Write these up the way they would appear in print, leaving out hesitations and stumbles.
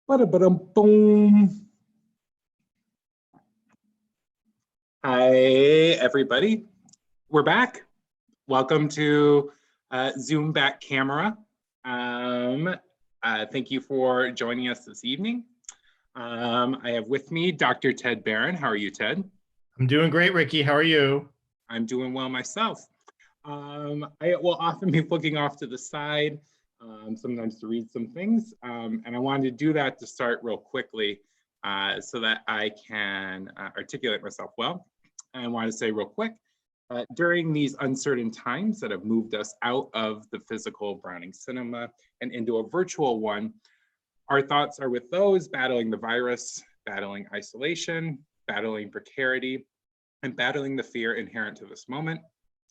Boom. Hi, everybody. We're back. Welcome to Zoom Back Camera. Thank you for joining us this evening. I have with me Dr. Ted Barron. How are you, Ted? I'm doing great, Ricky. How are you? I'm doing well myself. I will often be looking off to the side, sometimes to read some things, and I wanted to do that to start real quickly so that I can articulate myself well. And I want to say real quick, during these uncertain times that have moved us out of the physical Browning cinema and into a virtual one, our thoughts are with those battling the virus, battling isolation, battling precarity, and battling the fear inherent to this moment.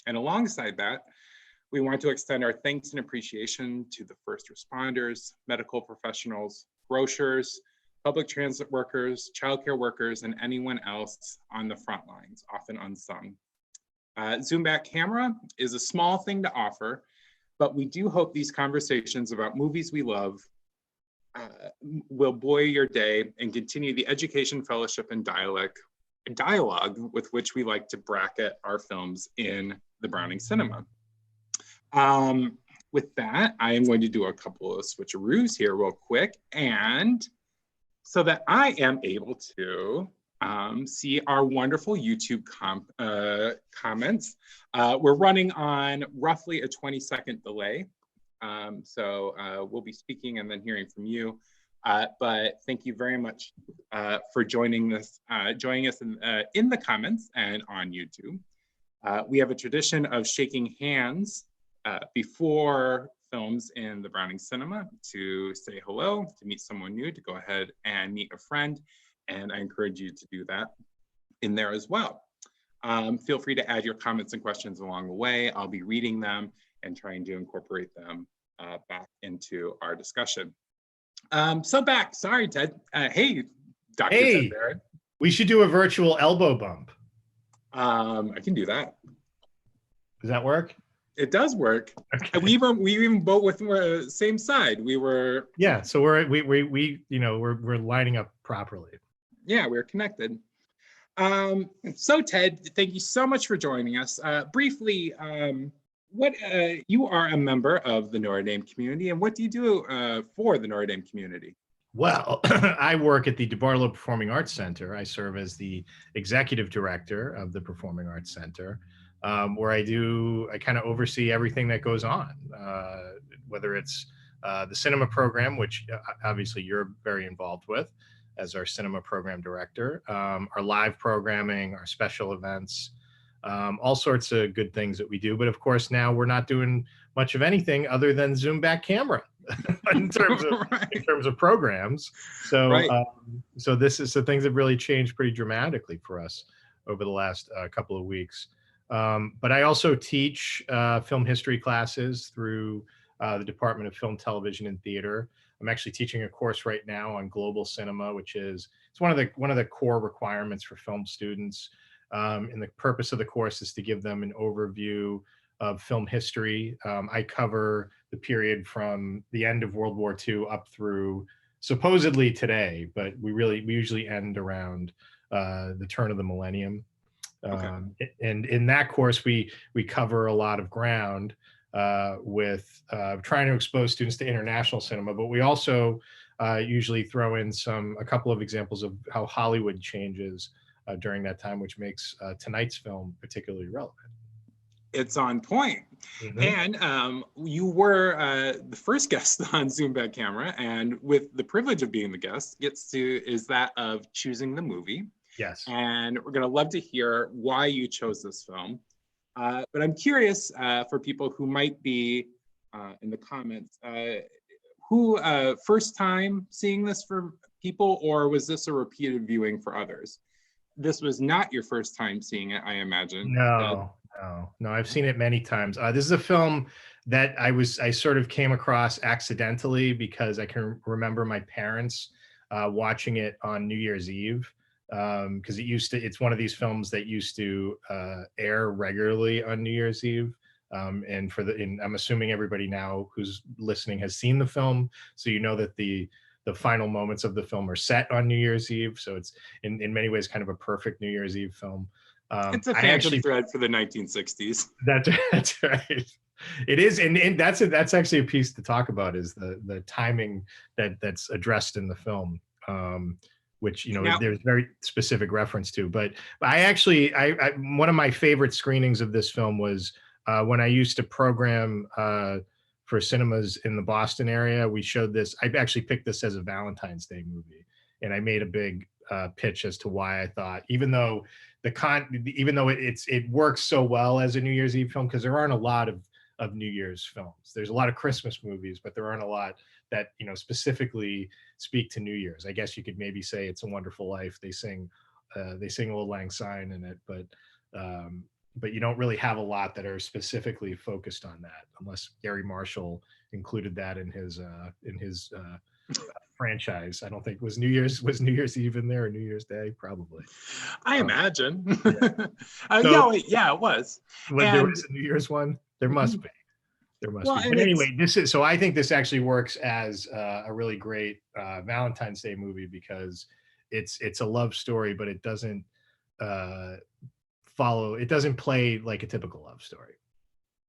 And alongside that, we want to extend our thanks and appreciation to the first responders, medical professionals, grocers, public transit workers, childcare workers, and anyone else on the front lines, often unsung. Zoom Back Camera is a small thing to offer, but we do hope these conversations about movies we love will buoy your day and continue the education, fellowship, and dialogue with which we like to bracket our films in the Browning cinema. With that, I am going to do a couple of switcheroos here real quick, and so that I am able to see our wonderful YouTube comments. We're running on roughly a 20-second delay, so we'll be speaking and then hearing from you. But thank you very much for joining us in the comments and on YouTube. We have a tradition of shaking hands before films in the Browning cinema to say hello, to meet someone new, to go ahead and meet a friend. And I encourage you to do that in there as well. Feel free to add your comments and questions along the way. I'll be reading them and trying to incorporate them back into our discussion. Sorry, Ted. Hey, Dr. Ted Barron. We should do a virtual elbow bump. I can do that. Does that work? It does work. Okay. We even both with the same side. We were. Yeah, so we're lining up properly. Yeah, we're connected. So Ted, thank you so much for joining us. Briefly, you are a member of the Notre Dame community, and what do you do for the Notre Dame community? Well, I work at the DeBarlo Performing Arts Center. I serve as the executive director of the Performing Arts Center, where I kind of oversee everything that goes on, whether it's the cinema program, which obviously you're very involved with as our cinema program director, our live programming, our special events, all sorts of good things that we do. But of course, now we're not doing much of anything other than Zoom Back Camera in terms of programs. So, so things have really changed pretty dramatically for us over the last couple of weeks. But I also teach film history classes through the Department of Film, Television, and Theater. I'm actually teaching a course right now on global cinema, which is one of the core requirements for film students. And the purpose of the course is to give them an overview of film history. I cover the period from the end of World War II up through supposedly today, but we usually end around the turn of the millennium. Okay. And in that course, we cover a lot of ground with trying to expose students to international cinema, but we also usually throw in a couple of examples of how Hollywood changes during that time, which makes tonight's film particularly relevant. It's on point. Mm-hmm. And you were the first guest on Zoom Back Camera, and with the privilege of being the guest is that of choosing the movie. Yes. And we're going to love to hear why you chose this film. But I'm curious for people who might be in the comments, who first time seeing this for people, or was this a repeated viewing for others? This was not your first time seeing it, I imagine. No, I've seen it many times. This is a film that I sort of came across accidentally because I can remember my parents watching it on New Year's Eve. Because it's one of these films that used to air regularly on New Year's Eve. And I'm assuming everybody now who's listening has seen the film, so you know that the the final moments of the film are set on New Year's Eve. So it's in many ways kind of a perfect New Year's Eve film. It's a I fancy actually, thread for the 1960s. that's right. It is, and that's actually a piece to talk about, is the timing that's addressed in the film, which Now, there's very specific reference to. But I actually, I one of my favorite screenings of this film was when I used to program for cinemas in the Boston area. We showed this. I actually picked this as a Valentine's Day movie, and I made a big pitch as to why I thought, even though it works so well as a New Year's Eve film, because there aren't a lot of New Year's films. There's a lot of Christmas movies, but there aren't a lot that specifically speak to New Year's. I guess you could maybe say It's a Wonderful Life. They sing Auld Lang Syne in it, but you don't really have a lot that are specifically focused on that, unless Gary Marshall included that in his franchise. I don't think was New Year's Eve in there, or New Year's Day, probably. I imagine. So, yeah, it was. There was a New Year's one. There must be. There must be. But anyway, I think this actually works as a really great Valentine's Day movie, because it's a love story, but it doesn't play like a typical love story.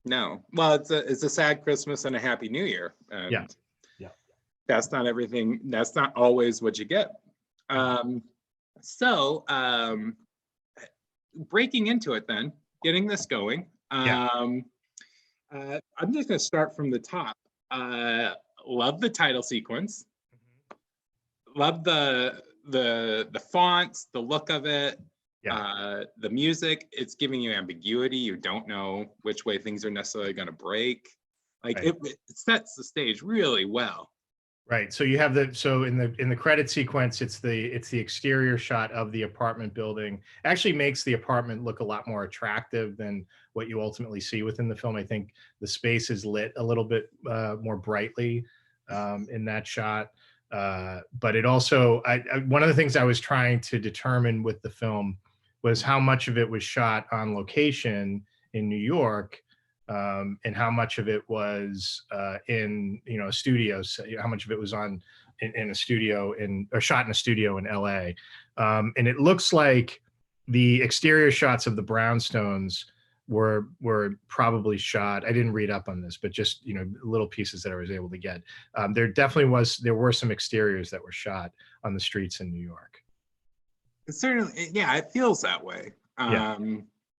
No. Well, it's a sad Christmas and a happy New Year. And yeah. That's not everything. That's not always what you get. So breaking into it then, getting this going. I'm just going to start from the top. Love the title sequence. Love the fonts, the look of it. The music. It's giving you ambiguity. You don't know which way things are necessarily going to break. Like it sets the stage really well. Right. So you have in the credit sequence, it's the exterior shot of the apartment building. Actually makes the apartment look a lot more attractive than what you ultimately see within the film. I think the space is lit a little bit more brightly in that shot. But it also, one of the things I was trying to determine with the film was how much of it was shot on location in New York. And how much of it was in a studio, so how much of it was in a studio or shot in a studio in LA. And it looks like the exterior shots of the brownstones were probably shot. I didn't read up on this, but just little pieces that I was able to get. There were some exteriors that were shot on the streets in New York. Certainly, yeah, it feels that way. Yeah.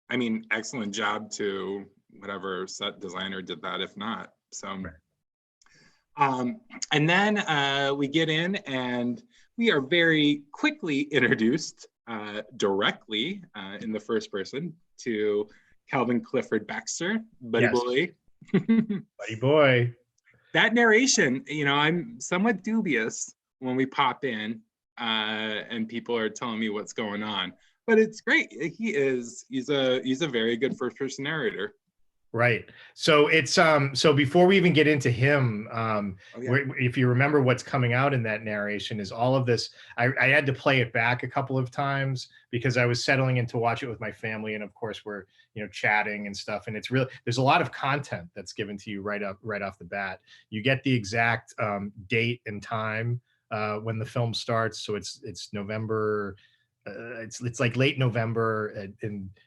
I mean, excellent job to whatever set designer did that, if not. So, right. And then we get in and we are very quickly introduced directly in the first person to Calvin Clifford Baxter, Buddy Boy. Buddy Boy. That narration, I'm somewhat dubious when we pop in and people are telling me what's going on, but it's great. He's a very good first person narrator. Right. So it's so before we even get into him, if you remember what's coming out in that narration is all of this. I had to play it back a couple of times because I was settling in to watch it with my family, and of course we're chatting and stuff. And it's really, there's a lot of content that's given to you right off the bat. You get the exact date and time when the film starts. So it's November. It's like late November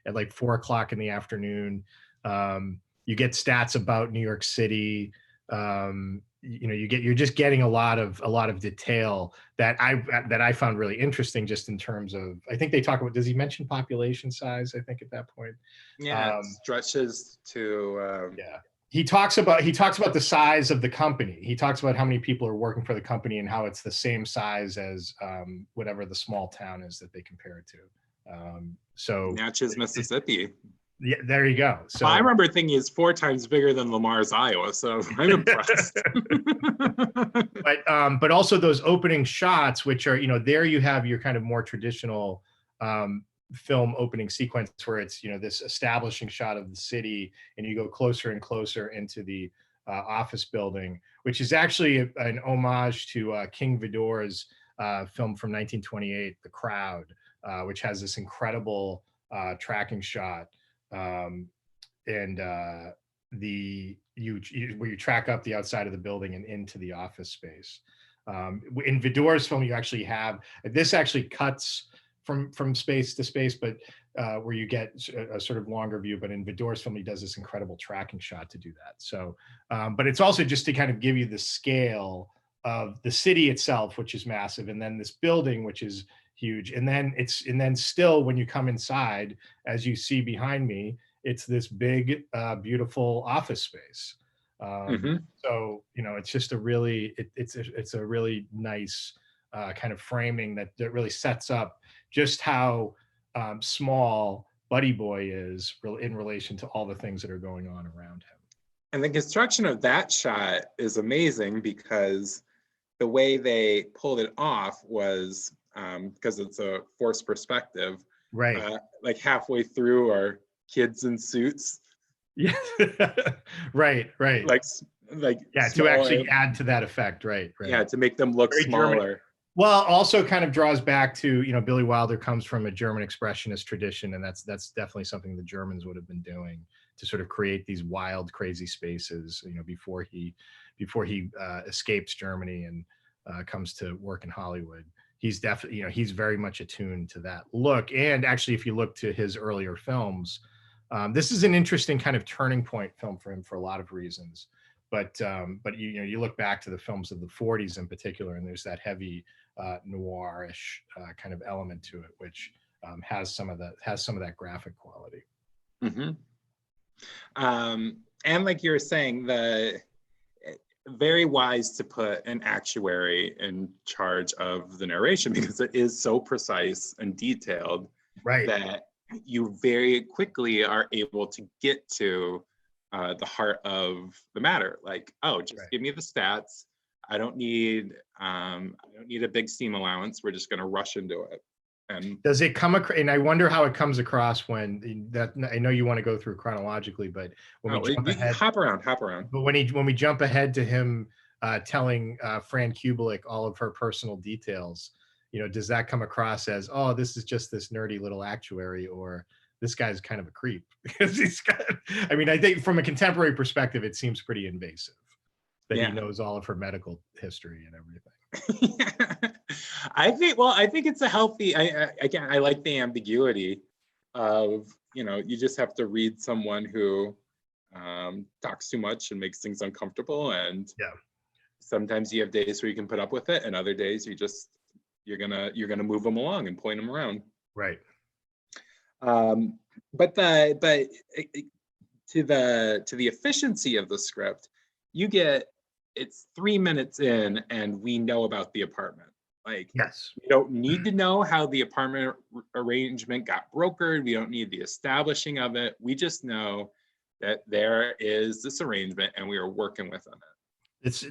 at like 4 o'clock in the afternoon. You get stats about New York City. You're just getting a lot of detail that I found really interesting, just in terms of, I think they talk about, does he mention population size? I think at that point. Yeah, it stretches to He talks about the size of the company. He talks about how many people are working for the company and how it's the same size as whatever the small town is that they compare it to. So Natchez, Mississippi. Yeah, there you go. So I remember thinking it's 4 times bigger than Lamar's, Iowa. So I'm impressed. But also those opening shots, which are, there you have your kind of more traditional film opening sequence where it's, this establishing shot of the city, and you go closer and closer into the office building, which is actually an homage to King Vidor's film from 1928, The Crowd, which has this incredible tracking shot. Where you track up the outside of the building and into the office space. In Vidor's film, you actually have, this actually cuts from space to space, but where you get a sort of longer view. But in Vidor's film, he does this incredible tracking shot to do that. So, but it's also just to kind of give you the scale of the city itself, which is massive, and then this building, which is huge. And then still, when you come inside, as you see behind me, it's this big, beautiful office space. So, you know, it's just a really, it's a really nice kind of framing that really sets up just how small Buddy Boy is in relation to all the things that are going on around him. And the construction of that shot is amazing, because the way they pulled it off was, because it's a forced perspective, Right. like halfway through are kids in suits. Yeah. Right. Like yeah, smaller, to actually add to that effect. Right. Yeah, to make them look Very smaller. German. Well, also kind of draws back to, you know, Billy Wilder comes from a German expressionist tradition, and that's definitely something the Germans would have been doing to sort of create these wild, crazy spaces, you know, before he escapes Germany and comes to work in Hollywood. He's definitely, you know, he's very much attuned to that look. And actually, if you look to his earlier films, this is an interesting kind of turning point film for him for a lot of reasons. But you know, you look back to the films of the 40s in particular, and there's that heavy noirish kind of element to it, which has some of that graphic quality. And like you were saying, very wise to put an actuary in charge of the narration, because it is so precise and detailed, right, that you very quickly are able to get to the heart of the matter. Like, oh, just right. Give me the stats. I don't need a big steam allowance. We're just going to rush into it. And does it come across? And I wonder how it comes across when that. I know you want to go through chronologically, but when we jump ahead, hop around. But when we jump ahead to him telling Fran Kubelik all of her personal details, you know, does that come across as, oh, this is just this nerdy little actuary, or this guy's kind of a creep? Because he's got, I mean, I think from a contemporary perspective, it seems pretty invasive that he knows all of her medical history and everything. I think it's a healthy, again, I like the ambiguity of, you know, you just have to read someone who talks too much and makes things uncomfortable. And sometimes you have days where you can put up with it, and other days you're gonna move them along and point them around. Right. But to the efficiency of the script, it's 3 minutes in and we know about the apartment. Like, we don't need to know how the apartment arrangement got brokered. We don't need the establishing of it. We just know that there is this arrangement and we are working within it.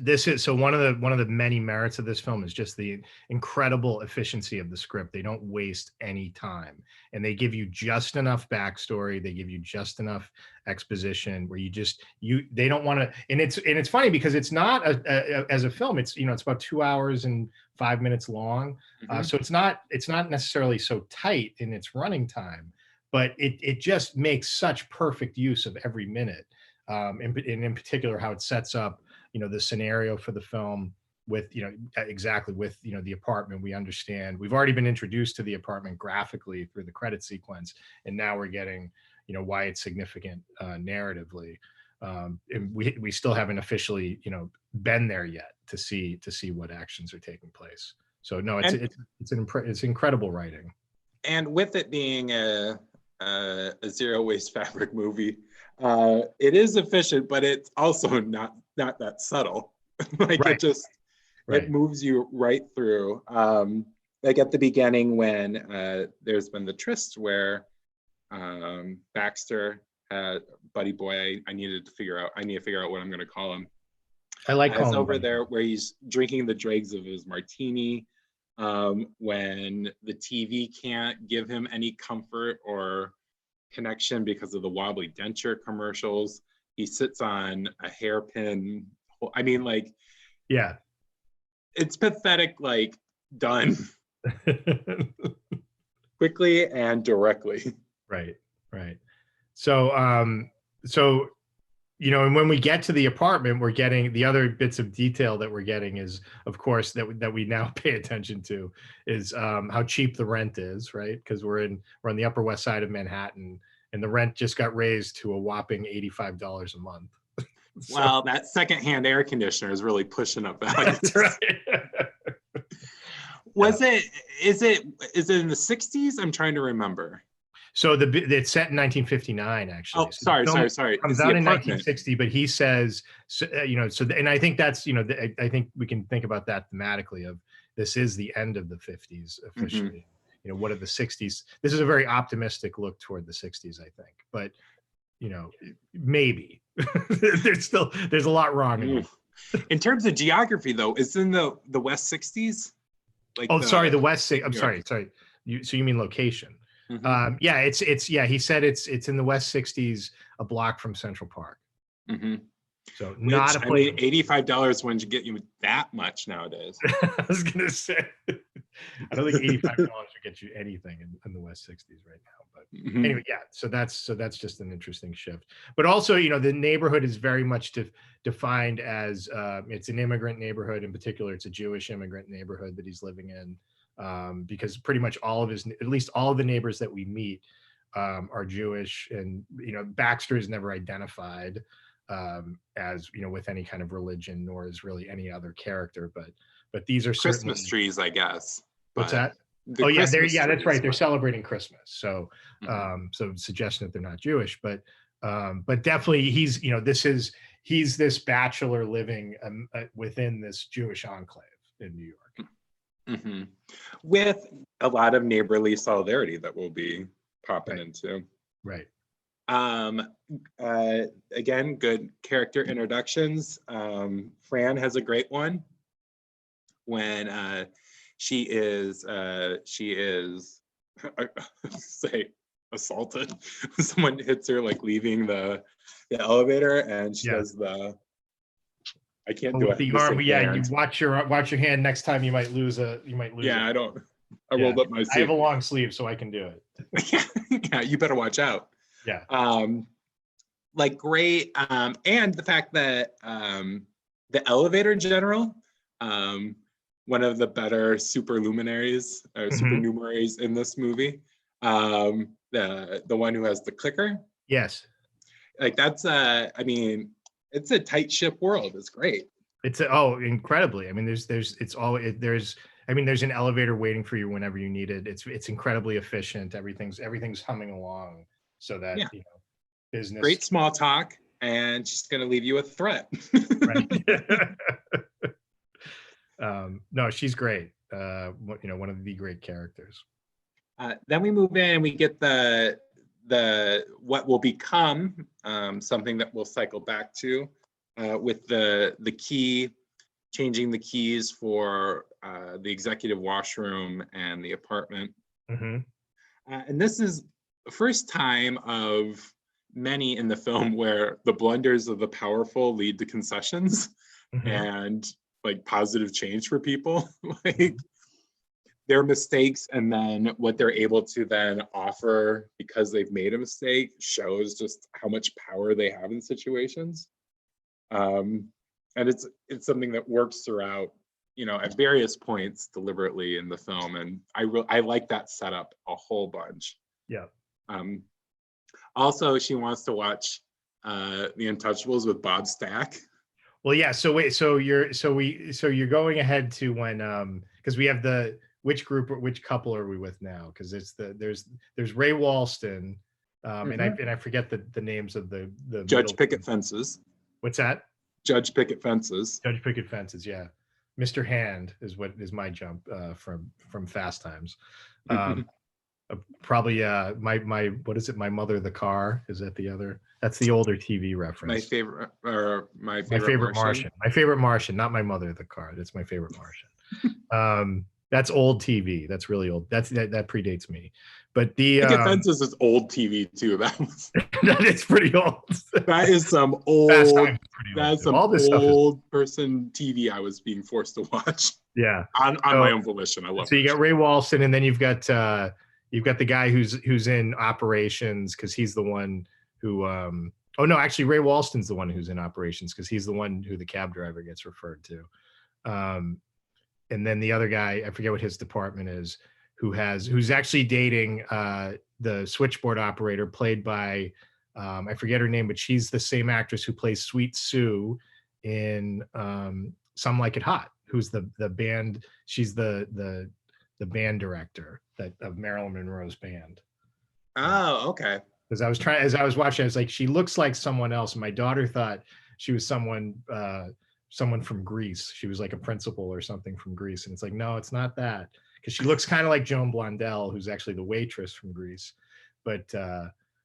This is so one of the many merits of this film is just the incredible efficiency of the script. They don't waste any time, and they give you just enough backstory. They give you just enough exposition where they don't want to. And it's funny because it's not as a film. It's, you know, it's about 2 hours and 5 minutes long. So it's not necessarily so tight in its running time, but it just makes such perfect use of every minute. And in particular, how it sets up, you know, the scenario for the film with, you know, exactly with, you know, the apartment. We understand, we've already been introduced to the apartment graphically through the credit sequence, and now we're getting, you know, why it's significant narratively. And we still haven't officially, you know, been there yet to see what actions are taking place. So no, it's incredible writing. And with it being a zero waste fabric movie, it is efficient, but it's also not that subtle. Like, it moves you right through. Like at the beginning, when there's been the tryst where Baxter had Buddy Boy, I need to figure out what I'm going to call him. I like calling over there where he's drinking the dregs of his martini. When the TV can't give him any comfort or connection because of the wobbly denture commercials, he sits on a hairpin. I mean, like, it's pathetic, like, done quickly and directly. Right. So and when we get to the apartment, we're getting the other bits of detail that we're getting is, of course, that we now pay attention to is how cheap the rent is, right? Because we're on the Upper West Side of Manhattan, and the rent just got raised to a whopping $85 a month. So, well, that secondhand air conditioner is really pushing up values. that's right. Is it in the 60s? I'm trying to remember. So it's set in 1959, actually. Oh, sorry. Comes out in 1960, but he says, and I think that's, I think we can think about that thematically of this is the end of the 50s officially. Mm-hmm. What are the 60s? This is a very optimistic look toward the 60s, I think, but maybe there's a lot wrong. In terms of geography, though, it's in the West 60s. Like the West. I'm sorry. So you mean location? Mm-hmm. He said it's in the West 60s, a block from Central Park. Mm-hmm. So not a place. I mean, $85 wouldn't get you that much nowadays. I was gonna say, I don't think $85 would get you anything in the West 60s right now. But anyway, yeah. So that's just an interesting shift. But also, the neighborhood is very much defined as it's an immigrant neighborhood. In particular, it's a Jewish immigrant neighborhood that he's living in. Because pretty much at least all of the neighbors that we meet are Jewish, and Baxter is never identified as with any kind of religion, nor is really any other character. But these are Christmas trees, I guess. What's that? Oh yeah, that's right. They're celebrating Christmas, so suggesting that they're not Jewish, but definitely he's this bachelor living within this Jewish enclave in New York. Mm-hmm. With a lot of neighborly solidarity that we'll be popping into. Right. Again, good character introductions. Fran has a great one when she is say assaulted. Someone hits her like leaving the elevator, and she does the. I can't do it. The arm, yeah. You watch your hand next time. You might lose. Yeah, I don't. I rolled up my sleeve. I have a long sleeve, so I can do it. Yeah, you better watch out. Yeah. Like great, and the fact that the elevator in general, one of the better supernumeraries in this movie, the one who has the clicker. Yes. Like that's I mean. It's a tight ship world. It's great. It's incredibly. I mean, there's an elevator waiting for you whenever you need it. It's incredibly efficient. Everything's humming along so that business. Great small talk, and she's going to leave you with a threat. Right. No, she's great. One of the great characters. Then we move in and we get the what will become something that we'll cycle back to with the key, changing the keys for the executive washroom and the apartment. Mm-hmm. And this is the first time of many in the film where the blunders of the powerful lead to concessions and like positive change for people. Like their mistakes and then what they're able to then offer because they've made a mistake shows just how much power they have in situations. And it's something that works throughout, at various points deliberately in the film. And I like that setup a whole bunch. Yeah. Also, she wants to watch The Untouchables with Bob Stack. Well, yeah. So wait, so you're going ahead to when because we have which couple are we with now? Because there's Ray Walston, and I forget the names of the Judge Picket Fences. What's that? Judge Picket Fences. Judge Picket Fences, yeah. Mr. Hand is my jump from Fast Times. Probably my what is it? My Mother the Car, is that the other? That's the older TV reference. My favorite Martian. My favorite Martian, not My Mother the Car. That's My Favorite Martian. That's old TV. That's really old. That predates me. But the Picket Fences is old TV too. That is pretty old. That is some old. That's some old person TV I was being forced to watch. Yeah, on my own volition. I love. So you got Ray Walston, and then you've got the guy who's in operations because he's the one who Oh no, actually Ray Walston's the one who's in operations because he's the one who the cab driver gets referred to. And then the other guy, I forget what his department is, who's actually dating the switchboard operator played by I forget her name, but she's the same actress who plays Sweet Sue in Some Like It Hot, who's the band. She's the band director of Marilyn Monroe's band. Oh, okay. Because as I was watching, I was like, she looks like someone else. And my daughter thought she was someone from Greece. She was like a principal or something from Greece. And it's like, no, it's not that. Because she looks kind of like Joan Blondell, who's actually the waitress from Greece. But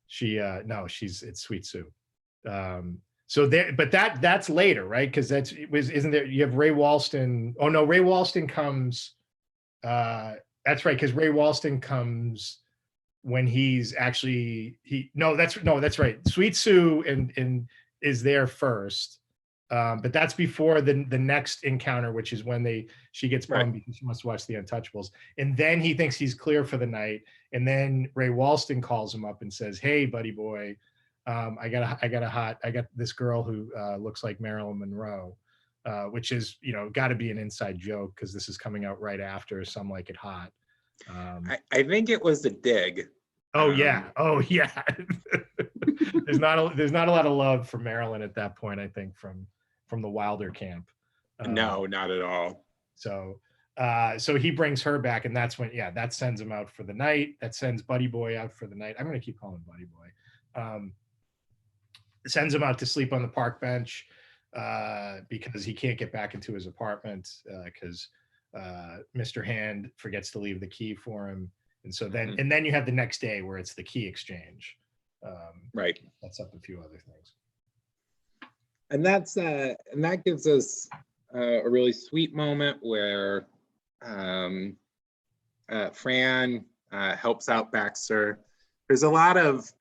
it's Sweet Sue. So there, but that's later, right? Because isn't there? You have Ray Walston. Oh no, Ray Walston comes. That's right, because Ray Walston comes when he's actually that's right. Sweet Sue and is there first, but that's before the next encounter, which is when she gets bummed because she wants to watch The Untouchables, and then he thinks he's clear for the night, and then Ray Walston calls him up and says, "Hey, buddy boy, I got this girl who looks like Marilyn Monroe," which is got to be an inside joke because this is coming out right after Some Like It Hot. I think it was a dig. Oh yeah. There's not a lot of love for Marilyn at that point, I think, from the Wilder camp. No, not at all. So he brings her back, and that's when that sends him out for the night. That sends Buddy Boy out for the night. I'm going to keep calling him Buddy Boy. Sends him out to sleep on the park bench because he can't get back into his apartment because Mr. Hand forgets to leave the key for him. And so then you have the next day where it's the key exchange. Right. That's up a few other things. And that gives us a really sweet moment where Fran helps out Baxter. There's a lot of,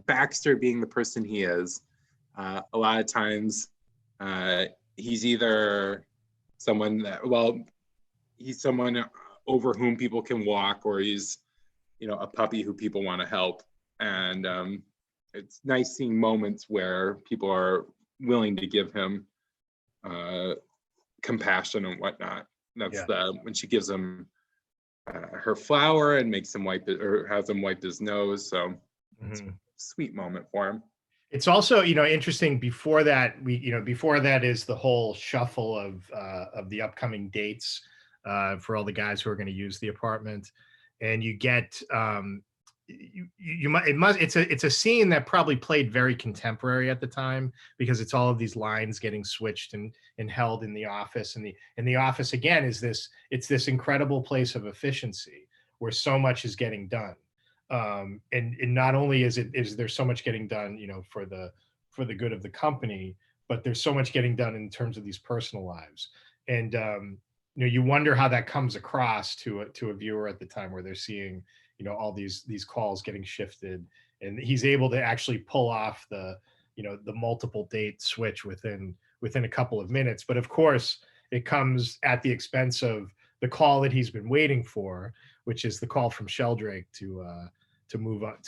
Baxter being the person he is, a lot of times he's either someone he's someone over whom people can walk, or he's a puppy who people want to help. And it's nice seeing moments where people are willing to give him compassion and whatnot. That's when she gives him her flower and makes him has him wipe his nose. So it's a sweet moment for him. It's also, interesting. Before that, before that is the whole shuffle of the upcoming dates for all the guys who are going to use the apartment. And you get it's a scene that probably played very contemporary at the time, because it's all of these lines getting switched and held in the office, and the office again is this incredible place of efficiency where so much is getting done, and not only is there so much getting done for the good of the company, but there's so much getting done in terms of these personal lives. And you wonder how that comes across to a viewer at the time, where they're seeing all these calls getting shifted, and he's able to actually pull off the multiple date switch within a couple of minutes. But of course, it comes at the expense of the call that he's been waiting for, which is the call from Sheldrake to move up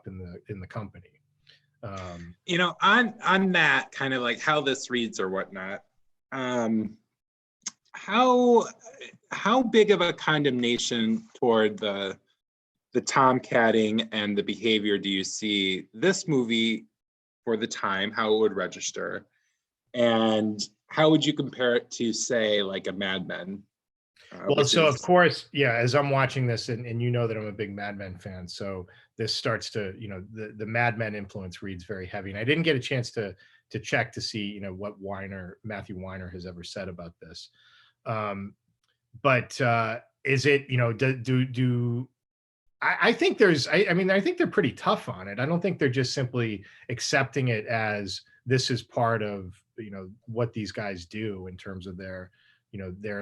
in the company. On that kind of like how this reads or whatnot, how big of a condemnation toward the tomcatting and the behavior do you see this movie for the time, how it would register, and how would you compare it to, say, like a Mad Men? Of course, as I'm watching this, and that I'm a big Mad Men fan, so this starts to, the Mad Men influence reads very heavy, and I didn't get a chance to check to see, what Matthew Weiner has ever said about this. But is it, I think I think they're pretty tough on it. I don't think they're just simply accepting it as this is part of, what these guys do in terms of their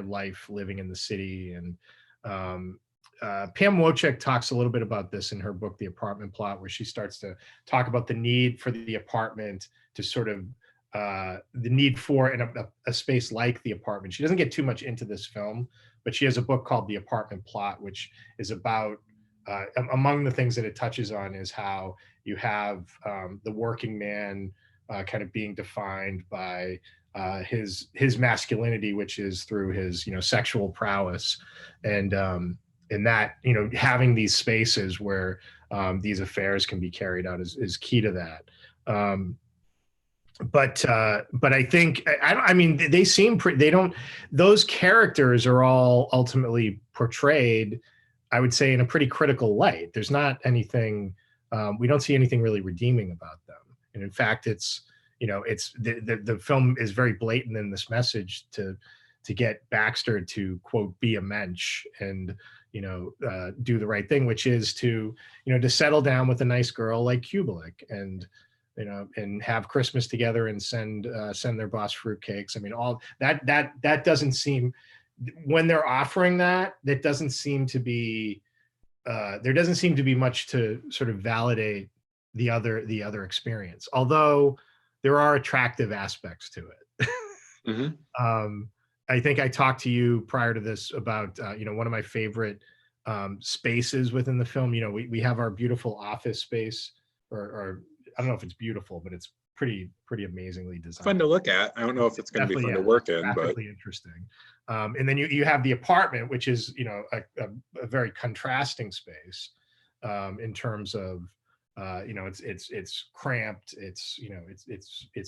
life living in the city. And Pam Wojcik talks a little bit about this in her book, The Apartment Plot, where she starts to talk about the need for the apartment to sort of the need for a space like the apartment. She doesn't get too much into this film, but she has a book called The Apartment Plot, which is about among the things that it touches on is how you have the working man kind of being defined by his masculinity, which is through his sexual prowess, and that having these spaces where these affairs can be carried out is key to that. But I think I mean they seem they don't, those characters are all ultimately portrayed, I would say, in a pretty critical light. There's not anything, we don't see anything really redeeming about them, and in fact it's the film is very blatant in this message to get Baxter to, quote, be a mensch and do the right thing, which is to to settle down with a nice girl like Kubelik and and have Christmas together and send their boss fruitcakes. I mean, all that doesn't seem, when they're offering that doesn't seem to be, there doesn't seem to be much to sort of validate the other experience, although there are attractive aspects to it. Mm-hmm. I think I talked to you prior to this about one of my favorite spaces within the film. We have our beautiful office space, or I don't know if it's beautiful, but it's pretty amazingly designed. Fun to look at. I don't know if it's going to be fun to work in, but interesting. And then you have the apartment, which is a very contrasting space in terms of it's cramped. It's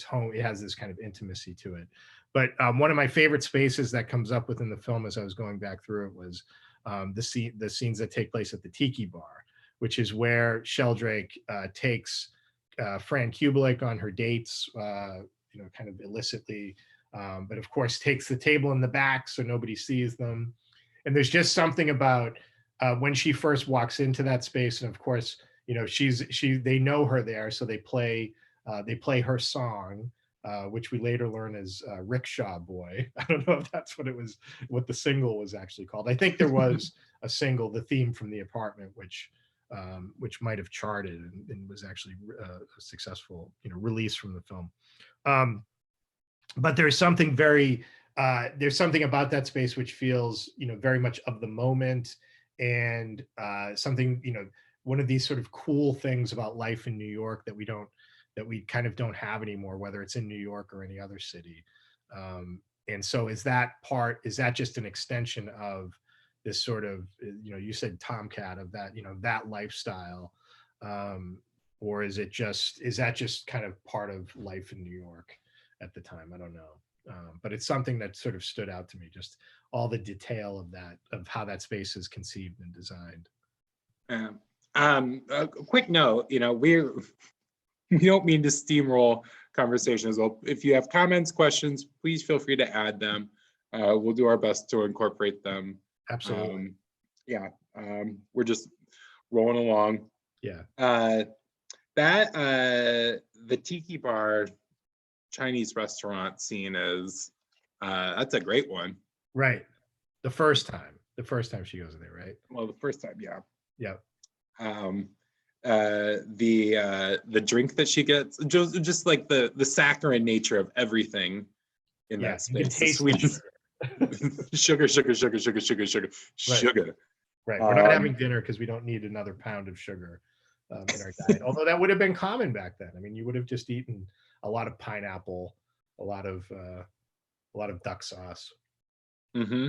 home. It has this kind of intimacy to it. But one of my favorite spaces that comes up within the film as I was going back through it was the scenes that take place at the Tiki Bar, which is where Sheldrake takes Fran Kubelik on her dates, kind of illicitly, but of course takes the table in the back so nobody sees them. And there's just something about when she first walks into that space, and of course, they know her there, so they play her song, which we later learn is Rickshaw Boy. I don't know if that's what the single was actually called. I think there was a single, the theme from The Apartment, which might have charted and was actually a successful release from the film. But there's something about that space which feels very much of the moment, and something one of these sort of cool things about life in New York that we kind of don't have anymore, whether it's in New York or any other city. And so is that just an extension of this sort of, you said Tomcat, of that, that lifestyle, or is that just kind of part of life in New York at the time? I don't know. But it's something that sort of stood out to me, just all the detail of how that space is conceived and designed. A quick note, we don't mean to steamroll conversation as well. If you have comments, questions, please feel free to add them. We'll do our best to incorporate them. Absolutely. We're just rolling along. Yeah. The Tiki Bar Chinese restaurant scene is that's a great one. Right. The first time she goes there, right? Well, the first time, yeah. Yeah. The drink that she gets, just like the saccharine nature of everything in that space. You can taste sweet sugar. Right. We're not having dinner because we don't need another pound of sugar in our diet. Although that would have been common back then. I mean, you would have just eaten a lot of pineapple, a lot of duck sauce. Mm-hmm.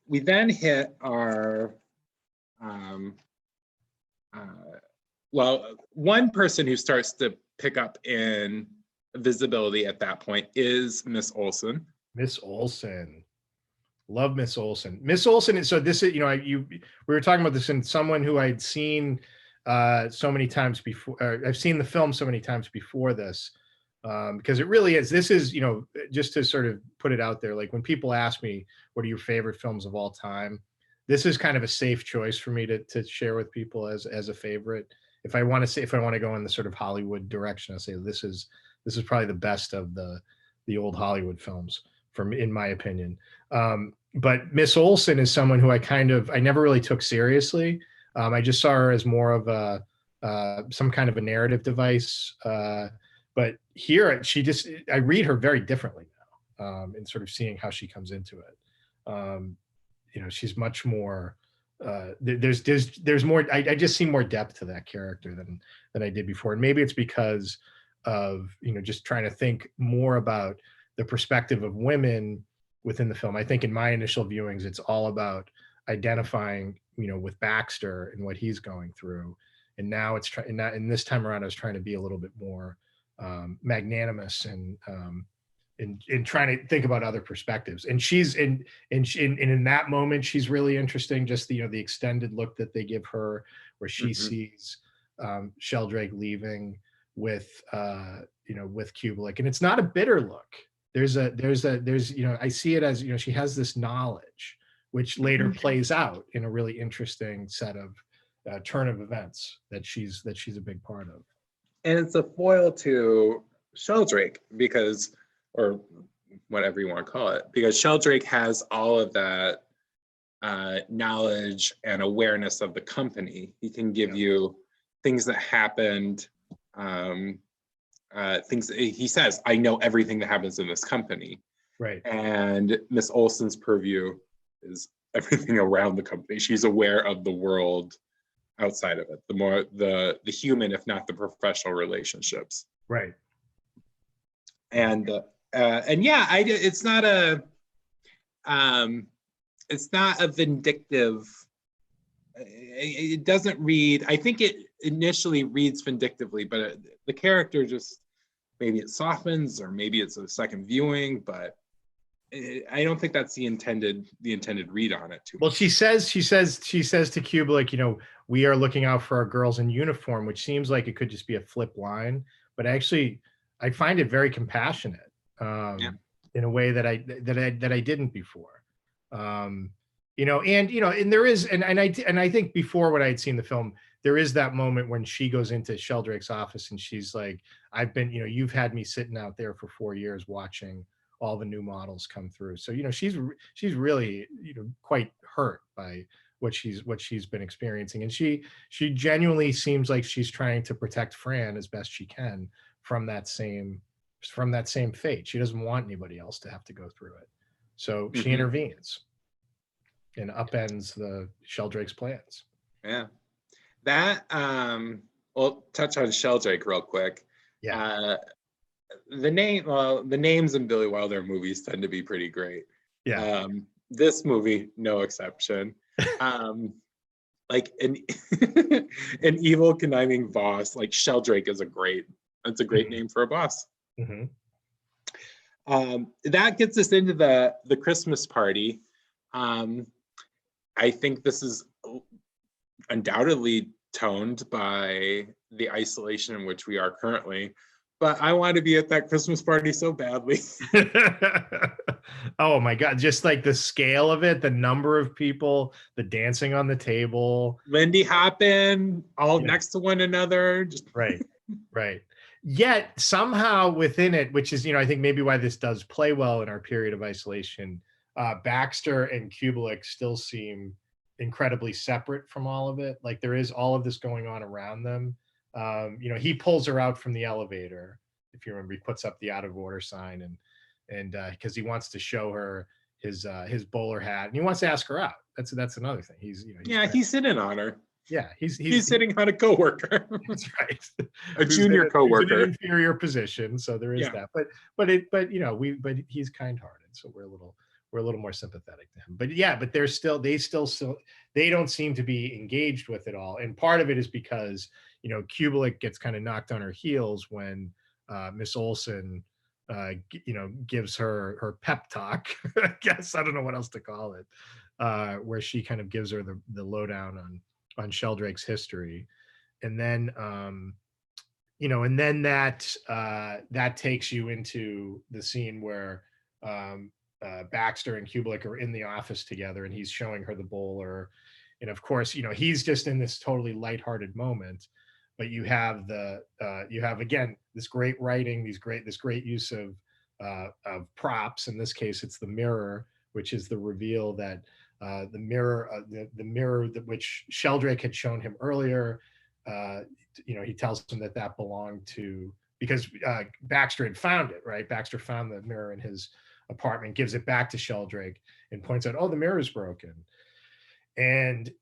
We then hit our one person who starts to pick up in visibility at that point is Miss Olsen. Miss Olsen. Love Miss Olsen. Miss Olsen is, so this is, we were talking about this in someone who I'd seen so many times before. I've seen the film so many times before this, because it really is, this is, just to sort of put it out there, like when people ask me, what are your favorite films of all time? This is kind of a safe choice for me to share with people as a favorite. If I want to go in the sort of Hollywood direction, I say this is probably the best of the old Hollywood films in my opinion. But Miss Olsen is someone who I never really took seriously. I just saw her as more of some kind of a narrative device. But here I read her very differently now, in sort of seeing how she comes into it. she's much more. There's more. I just see more depth to that character than I did before, and maybe it's because of just trying to think more about the perspective of women within the film. I think in my initial viewings, it's all about identifying with Baxter and what he's going through, and now it's trying. And this time around, I was trying to be a little bit more magnanimous and in trying to think about other perspectives. And she's in that moment, she's really interesting. Just the extended look that they give her, where she sees Sheldrake leaving with with Kubelik, and it's not a bitter look. There's I see it as she has this knowledge, which later plays out in a really interesting set of turn of events that she's a big part of. And it's a foil to Sheldrake because, or whatever you want to call it, because Sheldrake has all of that knowledge and awareness of the company. He can give you things that happened, things he says, I know everything that happens in this company. Right. And Miss Olsen's purview is everything around the company. She's aware of the world outside of it, the more the human, if not the professional relationships. Right. And yeah, it's not a vindictive. It doesn't read. I think it initially reads vindictively, but the character just, maybe it softens, or maybe it's a second viewing, but I don't think that's the intended read on it too much. Well, she says to Kubelik, we are looking out for our girls in uniform, which seems like it could just be a flip line, but actually I find it very compassionate in a way that I didn't before. And there is, and I think before, when I had seen the film, there is that moment when she goes into Sheldrake's office and she's like, I've been, you've had me sitting out there for 4 years watching all the new models come through. So, she's really, quite hurt by what she's been experiencing. And she genuinely seems like she's trying to protect Fran as best she can from that same fate. She doesn't want anybody else to have to go through it. So she intervenes and upends the Sheldrake's plans. Yeah. That, we'll touch on Sheldrake real quick. Yeah. The names in Billy Wilder movies tend to be pretty great. Yeah. This movie, no exception. Like an evil, conniving boss, like Sheldrake is a great name for a boss. That gets us into the Christmas party. I think this is undoubtedly toned by the isolation in which we are currently, but I want to be at that Christmas party so badly. Oh my God. Just like the scale of it, the number of people, the dancing on the table. Lindy Hoppin, all next to one another. Right. Yet somehow within it, which is, I think maybe why this does play well in our period of isolation, Baxter and Kubelik still seem incredibly separate from all of it. Like there is all of this going on around them. He pulls her out from the elevator. If you remember, he puts up the out of order sign and because he wants to show her his bowler hat and he wants to ask her out. That's another thing. He's sitting on her. Yeah, he's sitting on a coworker. That's right. A junior coworker. Who's in an inferior position, so there is that. But he's kind-hearted, so we're a little more sympathetic to him. But they don't seem to be engaged with it all. And part of it is because Kubelik gets kind of knocked on her heels when Miss Olsen gives her pep talk. I guess I don't know what else to call it, where she kind of gives her the lowdown on Sheldrake's history, and then that takes you into the scene where Baxter and Kubelik are in the office together, and he's showing her the bowler, and of course he's just in this totally lighthearted moment, but you have again this great writing, this great use of props. In this case, it's the mirror, which is the reveal that the mirror that which Sheldrake had shown him earlier, he tells him that belonged to, because Baxter had found it, right? Baxter found the mirror in his apartment, gives it back to Sheldrake, and points out, oh, the mirror's broken. And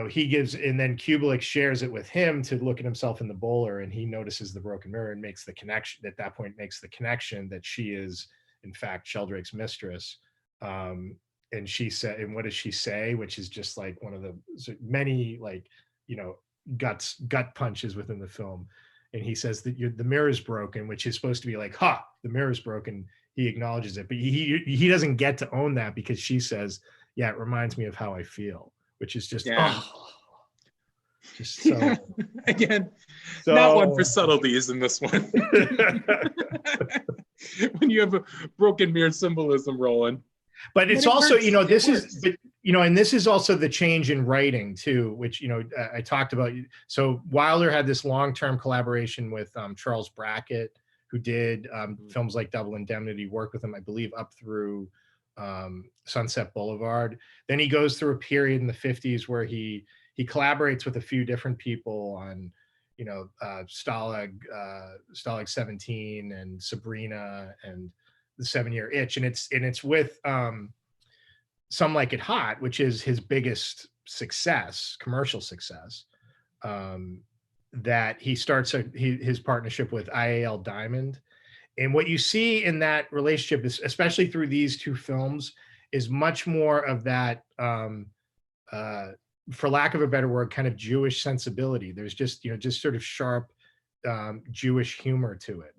he gives, and then Kubelik shares it with him to look at himself in the bowler, and he notices the broken mirror and makes the connection at that point, makes the connection that she is in fact Sheldrake's mistress. And she said, and what does she say, which is just like one of the many, like, gut punches within the film. And he says that the mirror's broken, which is supposed to be like, ha, the mirror's broken. He acknowledges it, but he doesn't get to own that, because she says, yeah, it reminds me of how I feel, which is just, just so. Yeah. Again, so, not one for subtleties in this one. When you have a broken mirror symbolism rolling. But it's also, this is, but, and this is also the change in writing too, which, I talked about. So Wilder had this long-term collaboration with Charles Brackett, who did films like Double Indemnity, worked with him, I believe, up through Sunset Boulevard. Then he goes through a period in the 50s where he collaborates with a few different people on, Stalag 17 and Sabrina and The 7-Year Itch. And it's with Some Like It Hot, which is his biggest success, commercial success, that he starts his partnership with IAL Diamond. And what you see in that relationship is, especially through these two films, is much more of that, for lack of a better word, kind of Jewish sensibility. There's just sort of sharp Jewish humor to it,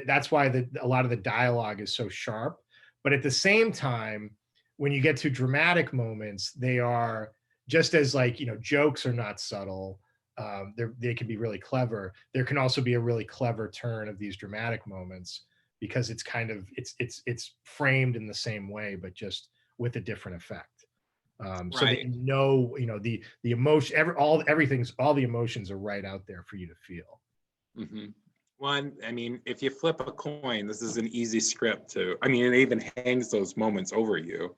that's why a lot of the dialogue is so sharp. But at the same time, when you get to dramatic moments, they are just as, like, jokes are not subtle. They can be really clever. There can also be a really clever turn of these dramatic moments, because it's kind of it's framed in the same way, but just with a different effect. So that the emotion, all the emotions are right out there for you to feel. Mm-hmm. One, I mean, if you flip a coin, this is an easy script to. I mean, it even hangs those moments over you,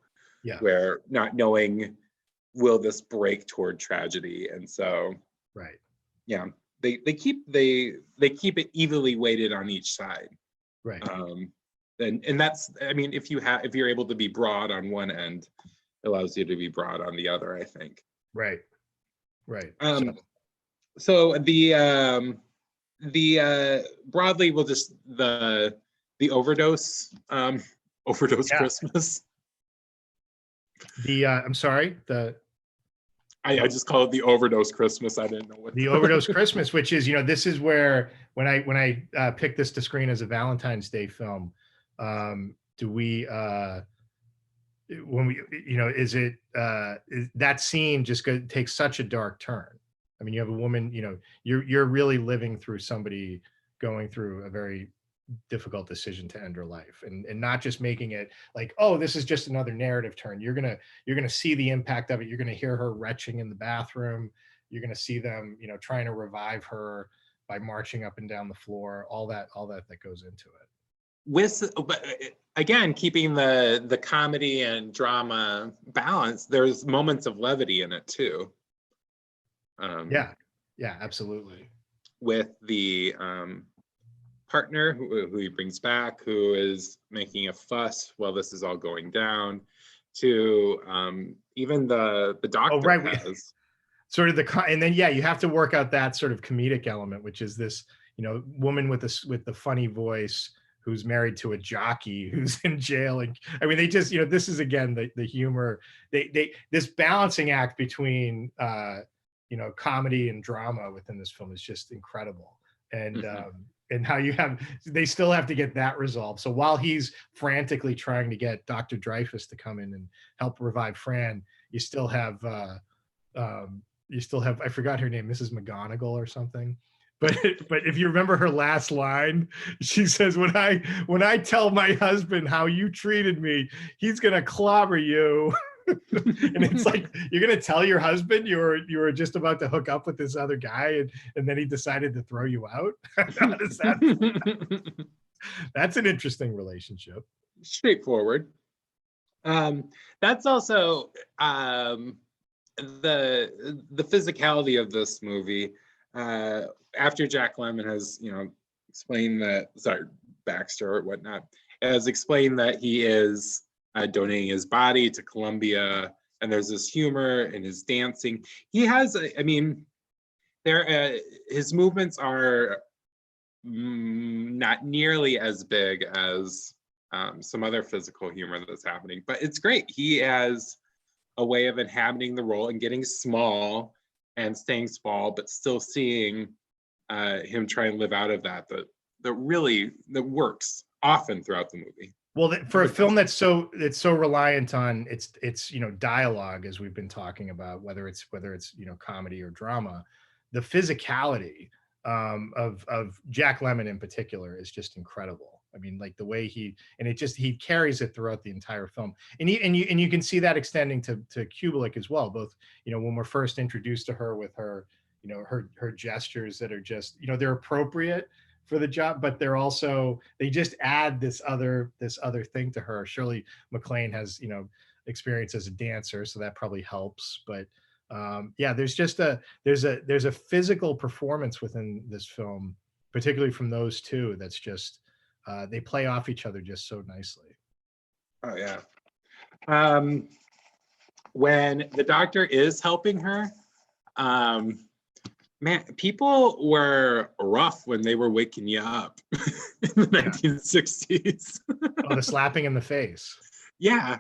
where not knowing, will this break toward tragedy, and so. Right. Yeah, they keep it evenly weighted on each side. Right. And that's, I mean, if you're able to be broad on one end, it allows you to be broad on the other, I think. Right. Right. So the broadly, we'll just the overdose Christmas. I'm sorry, I just call it the overdose Christmas. I didn't know what the overdose Christmas, which is, this is where when I picked this to screen as a Valentine's Day film, that scene just takes such a dark turn. I mean, you have a woman, you're really living through somebody going through a very difficult decision to end her life, and not just making it like, oh, this is just another narrative turn. You're gonna see the impact of it. You're gonna hear her retching in the bathroom. You're gonna see them, trying to revive her by marching up and down the floor. All that goes into it. But again, keeping the comedy and drama balance, there's moments of levity in it too. Yeah, absolutely. With the partner who he brings back, who is making a fuss while this is all going down, to even the doctor. Oh, right. Has sort of and then you have to work out that sort of comedic element, which is this woman with the funny voice who's married to a jockey who's in jail. And I mean, they just this is again the humor. This balancing act between comedy and drama within this film is just incredible. And and how they still have to get that resolved. So while he's frantically trying to get Dr. Dreyfus to come in and help revive Fran, you still have, I forgot her name, Mrs. McGonagall or something. But if you remember her last line, she says, when I tell my husband how you treated me, he's going to clobber you. And it's like, you're going to tell your husband you were just about to hook up with this other guy, and then he decided to throw you out. How does that? That's an interesting relationship. Straightforward. That's also the physicality of this movie. After Jack Lemmon has explained that, Baxter or whatnot, has explained that he is donating his body to Colombia. And there's this humor in his dancing. He has, I mean, his movements are not nearly as big as some other physical humor that's happening, but it's great. He has a way of inhabiting the role and getting small and staying small, but still seeing him try and live out of that that works often throughout the movie. Well, for a film that's so reliant on its dialogue, as we've been talking about, whether it's comedy or drama, the physicality of Jack Lemmon in particular is just incredible. I mean, like the way he carries it throughout the entire film, and you can see that extending to Kubelik as well. Both when we're first introduced to her with her her gestures that are just they're appropriate for the job, but they just add this other thing to her. Shirley MacLaine has experience as a dancer, so that probably helps. But yeah, there's a physical performance within this film, particularly from those two, that's just they play off each other just so nicely. Oh yeah. When the doctor is helping her, man, people were rough when they were waking you up in the 1960s. Oh, the slapping in the face. Yeah.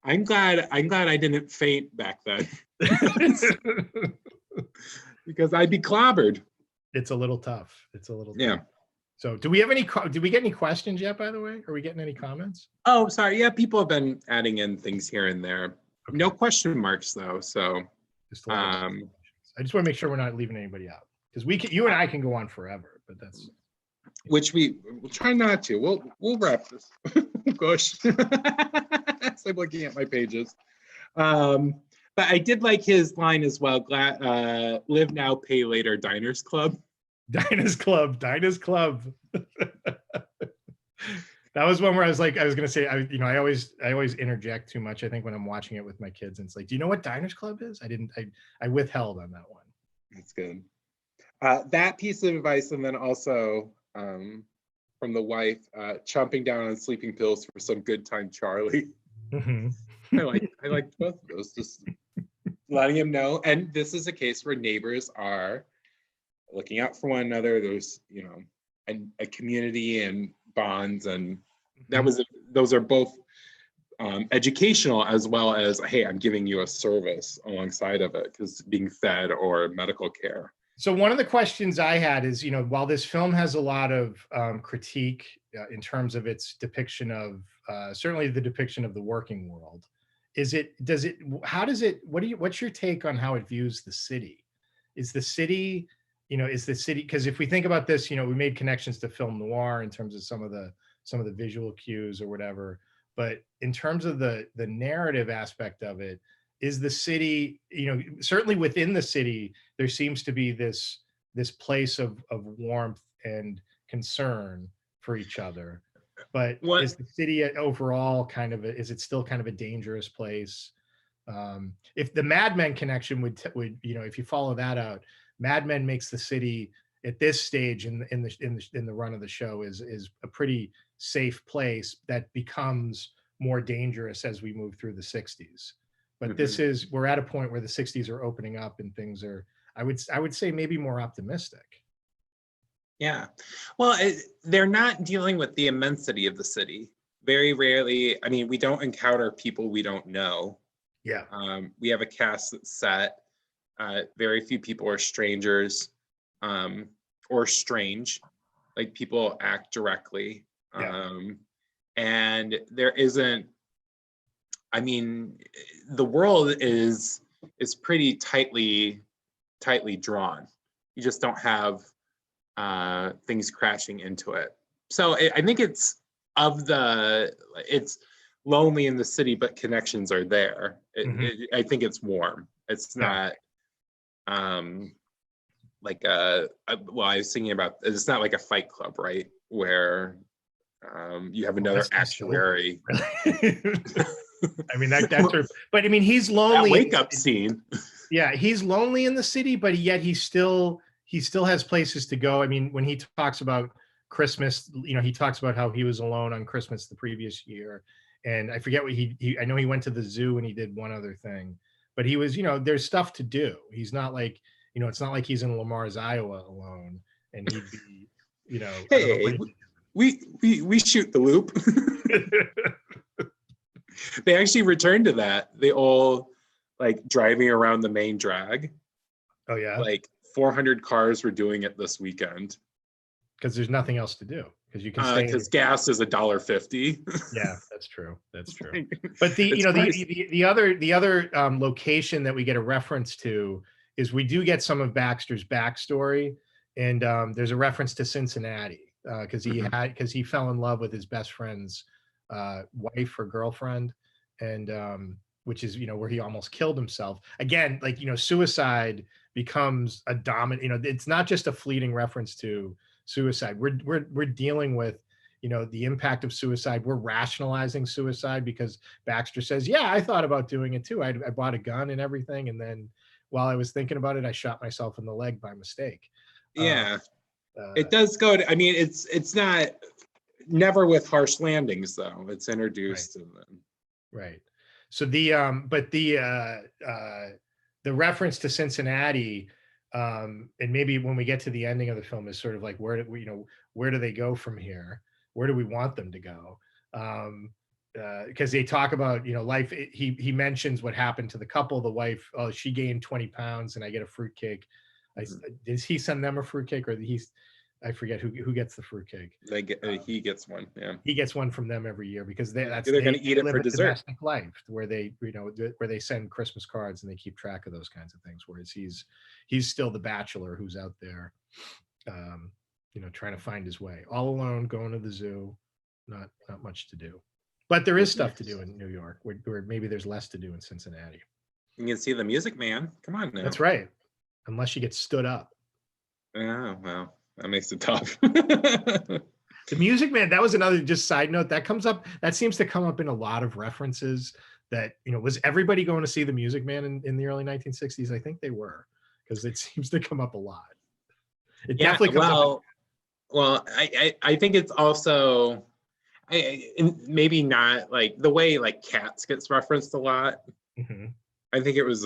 I'm glad I didn't faint back then. Because I'd be clobbered. It's a little tough. Yeah. So did we get any questions yet, by the way? Are we getting any comments? Oh, sorry. Yeah, people have been adding in things here and there. Okay. No question marks though. So I just want to make sure we're not leaving anybody out, because you and I can go on forever, but that's which we'll try not to. We'll wrap this. Gosh, as I'm looking at my pages. But I did like his line as well. Live now, pay later. Diners Club. Diners Club. That was one where I was going to say, I always interject too much, I think, when I'm watching it with my kids. And it's like, do you know what Diners Club is? I withheld on that one. That's good. That piece of advice, and then also from the wife, chomping down on sleeping pills for some good time Charlie. Mm-hmm. I like both of those, just letting him know. And this is a case where neighbors are looking out for one another. There's, a community and bonds, and those are both educational as well as, hey, I'm giving you a service alongside of it, because being fed or medical care. So one of the questions I had is, while this film has a lot of critique in terms of its depiction of certainly the depiction of the working world, what's your take on how it views the city? Is the city, because if we think about this, we made connections to film noir in terms of some of the visual cues or whatever, but in terms of the narrative aspect of it, is the city, certainly within the city, there seems to be this place of warmth and concern for each other. But is the city overall is it still kind of a dangerous place? If the Mad Men connection would if you follow that out, Mad Men makes the city at this stage in the run of the show is a pretty safe place that becomes more dangerous as we move through the 60s. But we're at a point where the 60s are opening up and things are, I would say, maybe more optimistic. Yeah. Well, they're not dealing with the immensity of the city. Very rarely, we don't encounter people we don't know. Yeah. We have a cast that's set. Very few people are strangers or strange. Like, people act directly. Yeah. And there isn't, the world is pretty tightly drawn. You just don't have things crashing into it. So I think it's lonely in the city, but connections are there. I think it's warm. It's not like I was thinking about, it's not like a Fight Club, right? Where you have another actuary. But he's lonely. That wake up scene. Yeah, he's lonely in the city, but yet he still has places to go. When he talks about Christmas, he talks about how he was alone on Christmas the previous year, and I forget what I know he went to the zoo and he did one other thing, but he was, there's stuff to do. He's not like, it's not like he's in Lamar's, Iowa alone, and he'd be, I don't know Hey, what we shoot the loop. They actually returned to that. The old, like, driving around the main drag. Oh yeah, like 400 cars were doing it this weekend. Because there's nothing else to do. Because you can stay. Because gas is $1.50. Yeah, that's true. That's true. But the other location that we get a reference to is we do get some of Baxter's backstory, and there's a reference to Cincinnati because he fell in love with his best friend's wife or girlfriend, and which is where he almost killed himself. Again, like suicide becomes a dominant. It's not just a fleeting reference to suicide. We're dealing with the impact of suicide. We're rationalizing suicide because Baxter says, yeah, I thought about doing it too. I bought a gun and everything, and then while I was thinking about it, I shot myself in the leg by mistake. Yeah, it does go to, I mean, it's not never with harsh landings though. It's introduced right. and then Right. So the reference to Cincinnati, and maybe when we get to the ending of the film, is sort of like, where do they go from here? Where do we want them to go? Because they talk about life. He mentions what happened to the couple. The wife, oh, she gained 20 pounds, and I get a fruitcake. Does he send them a fruitcake, or I forget who gets the fruitcake. He gets one. Yeah, he gets one from them every year because they're going to eat it for dessert. Domestic life where they where they send Christmas cards and they keep track of those kinds of things. Whereas he's still the bachelor who's out there, trying to find his way, all alone, going to the zoo. Not much to do, but there is stuff to do in New York where maybe there's less to do in Cincinnati. You can see the Music Man. Come on now. That's right, unless you get stood up. Oh well. That makes it tough. The Music Man, that was another just side note that seems to come up in a lot of references that, was everybody going to see the Music Man in the early 1960s? I think they were, because it seems to come up a lot. It definitely comes up. Well, I think it's also, maybe not like the way like Cats gets referenced a lot. Mm-hmm. I think it was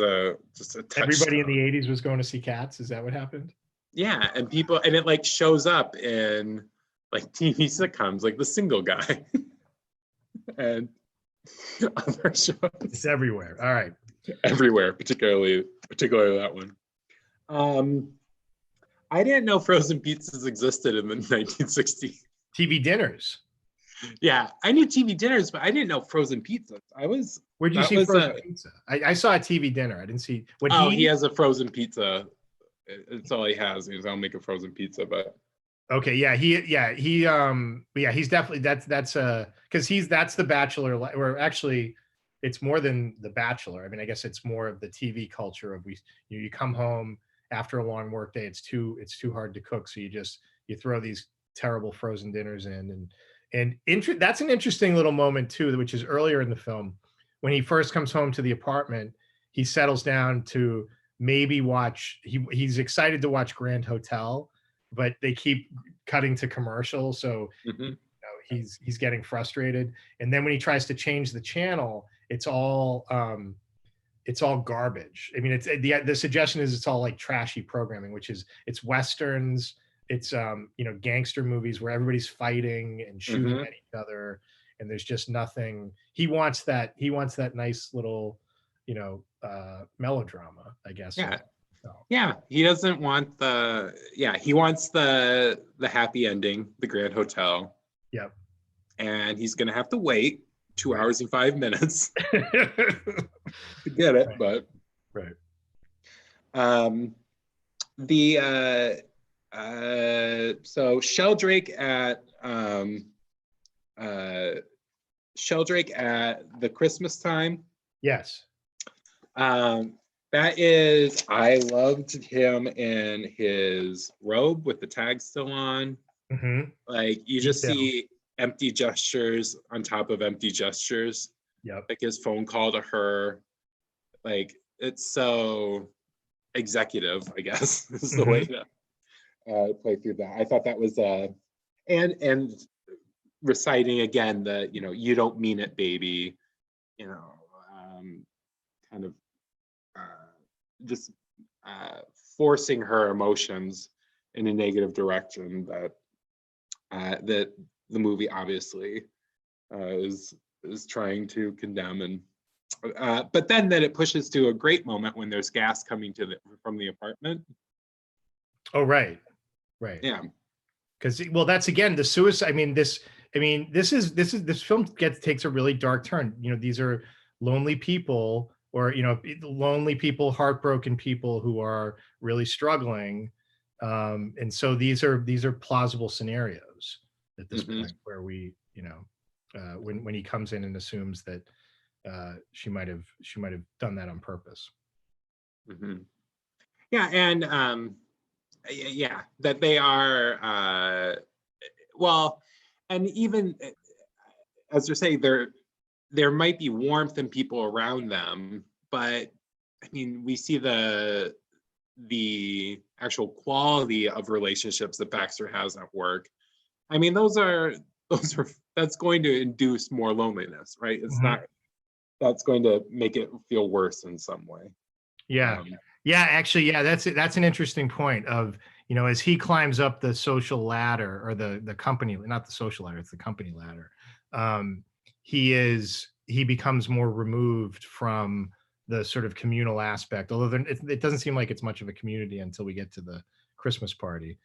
just a touchstone. Everybody in the 80s was going to see Cats. Is that what happened? Yeah, and it like shows up in like TV sitcoms, like The Single Guy, and other shows. It's everywhere. All right, everywhere, particularly that one. I didn't know frozen pizzas existed in the 1960s. TV dinners. Yeah, I knew TV dinners, but I didn't know frozen pizzas. Where'd you see frozen pizza? I saw a TV dinner. I didn't see. He has a frozen pizza. It's all he has. I'll make a frozen pizza, but okay, he's definitely that's because that's the Bachelor, or actually it's more than the Bachelor. I mean, I guess it's more of the TV culture of you come home after a long work day, it's too hard to cook, so you throw these terrible frozen dinners in, and that's an interesting little moment too, which is earlier in the film when he first comes home to the apartment. He settles down to maybe watch. He's excited to watch Grand Hotel, but they keep cutting to commercials, so he's getting frustrated. And then when he tries to change the channel, it's all garbage. I mean, it's the suggestion is it's all like trashy programming, which is it's westerns, it's gangster movies where everybody's fighting and shooting at each other, and there's just nothing. He wants that nice little melodrama, I guess. Yeah. Yeah, he doesn't want he wants the happy ending, the Grand Hotel. Yep. And he's gonna have to wait 2 hours and 5 minutes to get it, but so Sheldrake at the Christmas time. Yes. I loved him in his robe with the tag still on. Like you just see empty gestures on top of empty gestures. Yep. Like his phone call to her, like it's so executive, I guess is the way to play through that. I thought that was and reciting again the, you don't mean it, baby, kind of just forcing her emotions in a negative direction that the movie obviously is trying to condemn. And but then that it pushes to a great moment when there's gas coming from the apartment. Oh, right. Yeah. Because, well, that's again the suicide. This film takes a really dark turn. These are lonely people, or lonely people, heartbroken people who are really struggling, and so these are plausible scenarios at this point where we, when he comes in and assumes that she might have done that on purpose. Yeah, and yeah, that they are well, and even as you're saying, there might be warmth in people around them, but we see the actual quality of relationships that Baxter has at work. That's going to induce more loneliness, right? It's not, that's going to make it feel worse in some way. Yeah. Actually, that's an interesting point of, as he climbs up the social ladder, or the company, not the social ladder, it's the company ladder. He becomes more removed from the sort of communal aspect, although it doesn't seem like it's much of a community until we get to the Christmas party.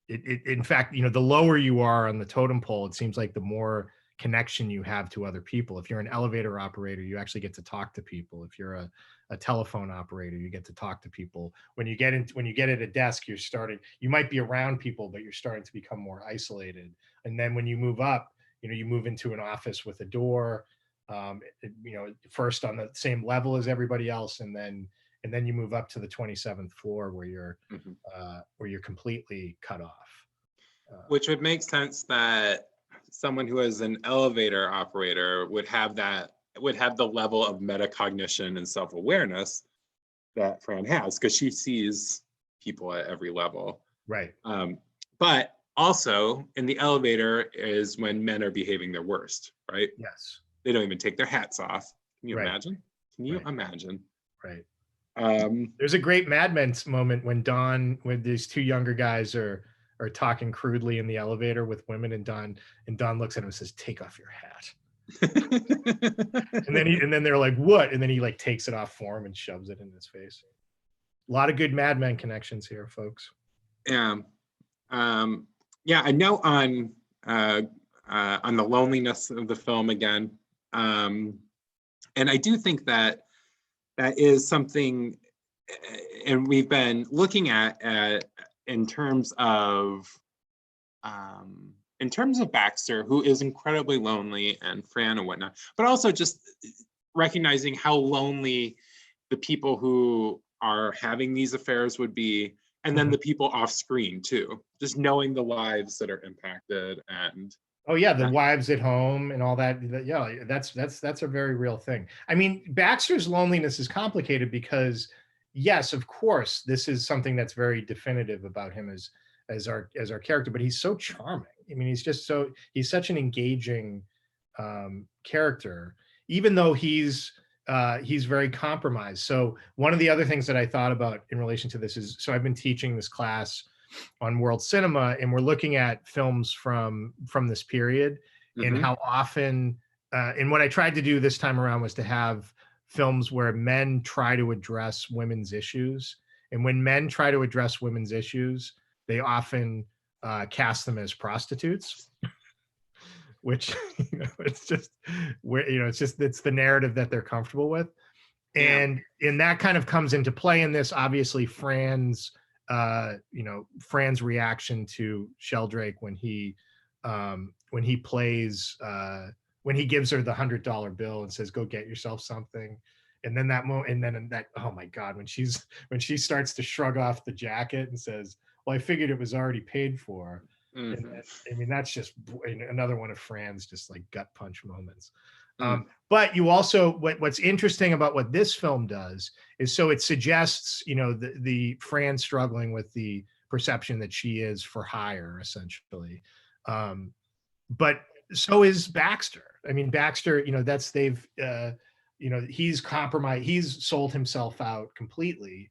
In fact, the lower you are on the totem pole, it seems like the more connection you have to other people. If you're an elevator operator, you actually get to talk to people. If you're a telephone operator, you get to talk to people. When you get at a desk, you might be around people, but you're starting to become more isolated. And then when you move up, you move into an office with a door, first on the same level as everybody else, and then you move up to the 27th floor where you're completely cut off. Which would make sense that someone who is an elevator operator would have the level of metacognition and self-awareness that Fran has, because she sees people at every level. Right. But also in the elevator is when men are behaving their worst, right? Yes. They don't even take their hats off. Can you imagine? Can you imagine? Right. There's a great Mad Men moment when these two younger guys are talking crudely in the elevator with women, and Don looks at him and says, "Take off your hat." and then they're like, "What?" And then he like takes it off for him and shoves it in his face. A lot of good Mad Men connections here, folks. Yeah. A note on the loneliness of the film again. And I do think that is something, and we've been looking at in terms of Baxter, who is incredibly lonely, and Fran and whatnot, but also just recognizing how lonely the people who are having these affairs would be, and then the people off screen too, just knowing the lives that are impacted. And the wives at home and all that. Yeah, that's a very real thing. Baxter's loneliness is complicated because, yes, of course, this is something that's very definitive about him as our character, but he's so charming. He's such an engaging character, even though he's very compromised. So one of the other things that I thought about in relation to this is, so I've been teaching this class on world cinema, and we're looking at films from this period, and how often, and what I tried to do this time around was to have films where men try to address women's issues. And when men try to address women's issues, they often cast them as prostitutes, which it's the narrative that they're comfortable with. And that kind of comes into play in this. Obviously, Fran's reaction to Sheldrake when he gives her the $100 bill and says, "Go get yourself something." And then oh my God, when she starts to shrug off the jacket and says, "Well, I figured it was already paid for." That's just another one of Fran's just like gut punch moments. But you also, what's interesting about what this film does is, so it suggests, the Fran struggling with the perception that she is for hire, essentially. but so is Baxter. I mean, Baxter, you know, you know, he's compromised. He's sold himself out completely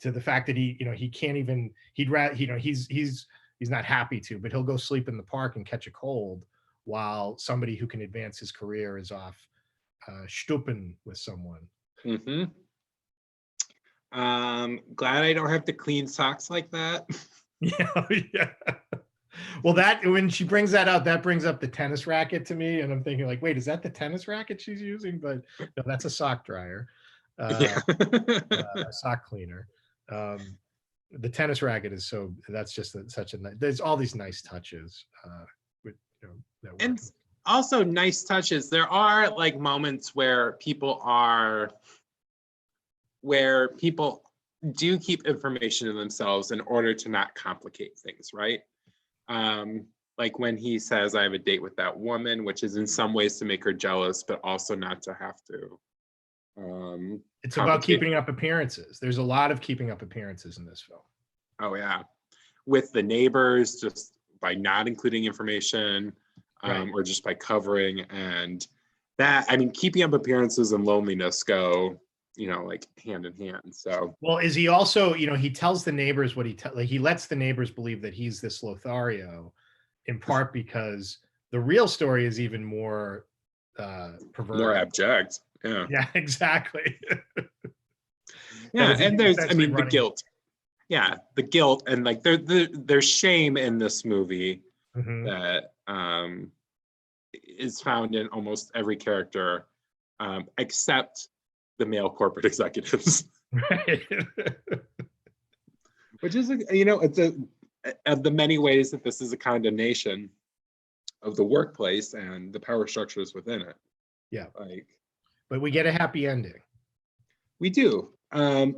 to the fact that he can't even, he'd rather, he's not happy to, but he'll go sleep in the park and catch a cold while somebody who can advance his career is off stupen with someone. Mm-hmm. Glad I don't have to clean socks like that. Yeah, yeah. Well, when she brings that out, that brings up the tennis racket to me, and I'm thinking like, wait, is that the tennis racket she's using? But no, that's a sock dryer, Yeah. a sock cleaner. The tennis racket is that's just such a nice. There's all these nice touches, and also nice touches. There are like moments where people do keep information to themselves in order to not complicate things, right? Like when he says, I have a date with that woman, which is in some ways to make her jealous, but also not to have to. It's about keeping up appearances. There's a lot of keeping up appearances in this film. Oh, yeah. With the neighbors, just by not including information, right. Or just by covering. And that, I mean, keeping up appearances and loneliness go, like hand in hand. So, well, is he also, he tells the neighbors what he lets the neighbors believe that he's this Lothario, in part because the real story is even more perverted, more abject. Yeah. Yeah, exactly. Yeah, and there's, the guilt. Yeah, the guilt and like there's shame in this movie that is found in almost every character, except the male corporate executives. Right. Which is, it's of the many ways that this is a condemnation of the workplace and the power structures within it. Yeah. But we get a happy ending. We do.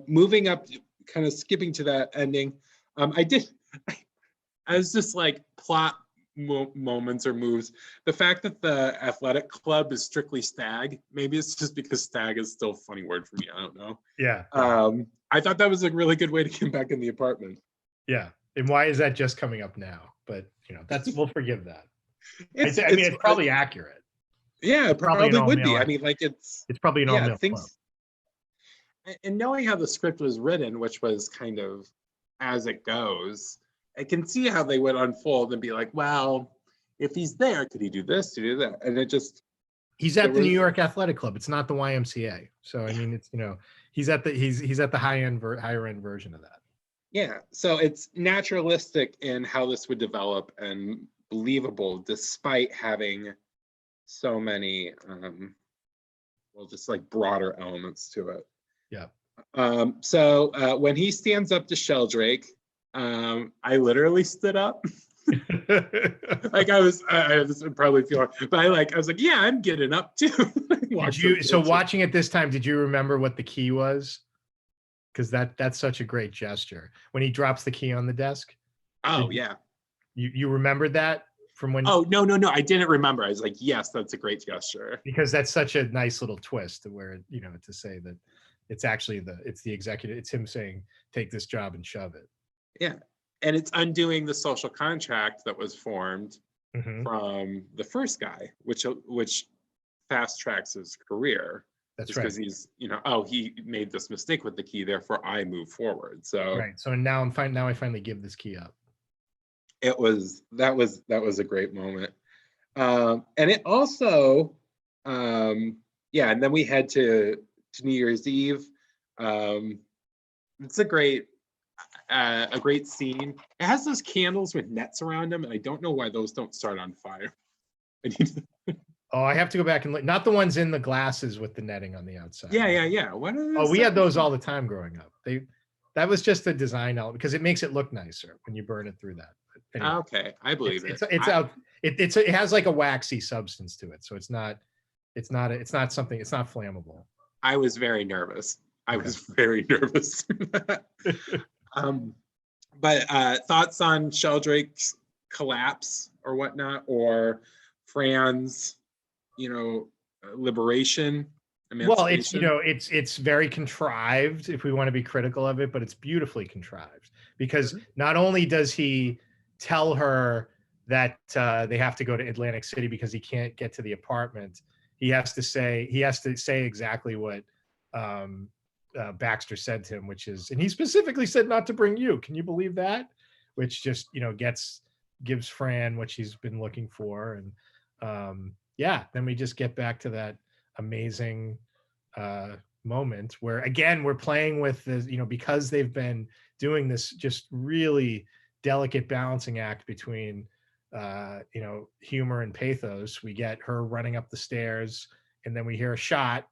Moving up, kind of skipping to that ending. I was just like plot moments or moves. The fact that the athletic club is strictly stag, maybe it's just because stag is still a funny word for me. I don't know. Yeah. I thought that was a really good way to get back in the apartment. Yeah. And why is that just coming up now? But we'll forgive that. It's probably accurate. Yeah, it probably would be. I mean, like it's probably an all-male club. And knowing how the script was written, which was kind of as it goes, I can see how they would unfold and be like, well, if he's there, could he do this, to do that? And it just... He's at the New York Athletic Club. It's not the YMCA. So, I mean, it's, he's at the higher end version of that. Yeah. So it's naturalistic in how this would develop and believable despite having so many, just like broader elements to it. Yeah. So when he stands up to Sheldrake, I literally stood up. Like I was probably feeling, but I was like, yeah, I'm getting up too. Watching it this time, did you remember what the key was? Because that's such a great gesture when he drops the key on the desk. Oh yeah. You remembered that from when? Oh no, I didn't remember. I was like, yes, that's a great gesture. Because that's such a nice little twist where, to say that it's actually it's the executive, it's him saying, take this job and shove it. Yeah. And it's undoing the social contract that was formed from the first guy, which fast tracks his career. That's right. Because he's, he made this mistake with the key, therefore I move forward. So right. So now I finally give this key up. That was a great moment. And it also, and then we head to New Year's Eve. It's a great scene. It has those candles with nets around them, and I don't know why those don't start on fire. I have to go back and look. Not the ones in the glasses with the netting on the outside. Yeah. What are those? We had those all the time growing up. That was just a design element because it makes it look nicer when you burn it through that. Anyway, okay, I believe it. It has like a waxy substance to it, so it's not flammable. I was very nervous. Very nervous. But thoughts on Sheldrake's collapse or whatnot, or Fran's, liberation? Well, it's very contrived if we want to be critical of it, but it's beautifully contrived because not only does he tell her that they have to go to Atlantic City because he can't get to the apartment. He has to say exactly what Baxter said to him, which is, and he specifically said not to bring you. Can you believe that? Which just, gives Fran what she's been looking for. And then we just get back to that amazing moment where, again, we're playing with this, because they've been doing this just really delicate balancing act between humor and pathos. We get her running up the stairs, and then we hear a shot,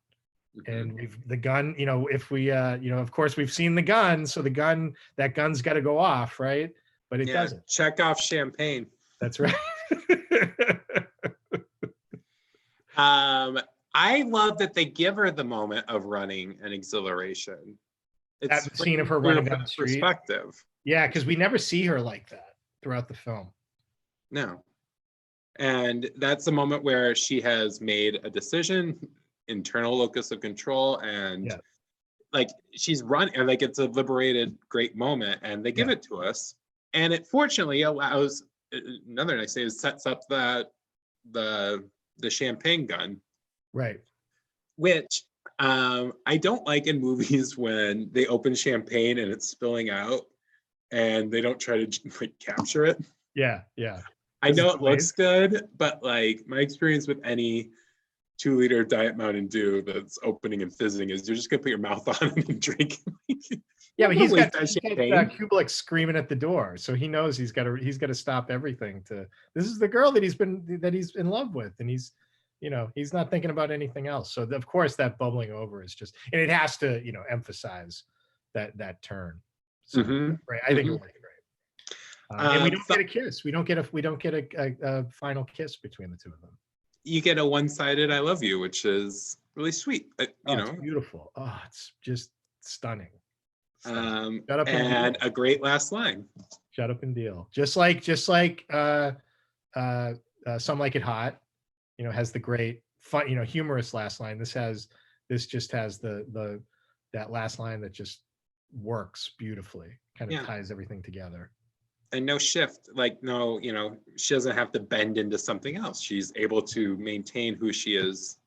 and the gun, if we of course we've seen the gun, so that gun's got to go off, right? But it doesn't. Check off champagne. That's right. I love that they give her the moment of running and exhilaration. It's that scene of her running down the street. Perspective. Yeah, because we never see her like that throughout the film. No. And that's the moment where she has made a decision, internal locus of control, and like she's running, and like it's a liberated, great moment, and they give it to us. And it fortunately allows, another nice thing is, sets up the champagne gun. Right. Which I don't like in movies when they open champagne and it's spilling out and they don't try to like capture it. Yeah. I know it looks good, but like my experience with any 2-liter Diet Mountain Dew that's opening and fizzing is you're just gonna put your mouth on it and drink. Yeah, but he's got Kubelik screaming at the door, so he knows he's got to stop everything. This is the girl that he's in love with, and he's not thinking about anything else. So of course that bubbling over is just, and it has to emphasize that turn. So right, I think it worked great. And we don't get a kiss. We don't get a final kiss between the two of them. You get a one-sided "I love you," which is really sweet. It's beautiful. Oh, it's just stunning. And a great last line. Shut up and deal. Just like Some Like It Hot, has the great fun, humorous last line. This just has that last line that just works beautifully. Kind of ties everything together. And no shift, like no, she doesn't have to bend into something else. She's able to maintain who she is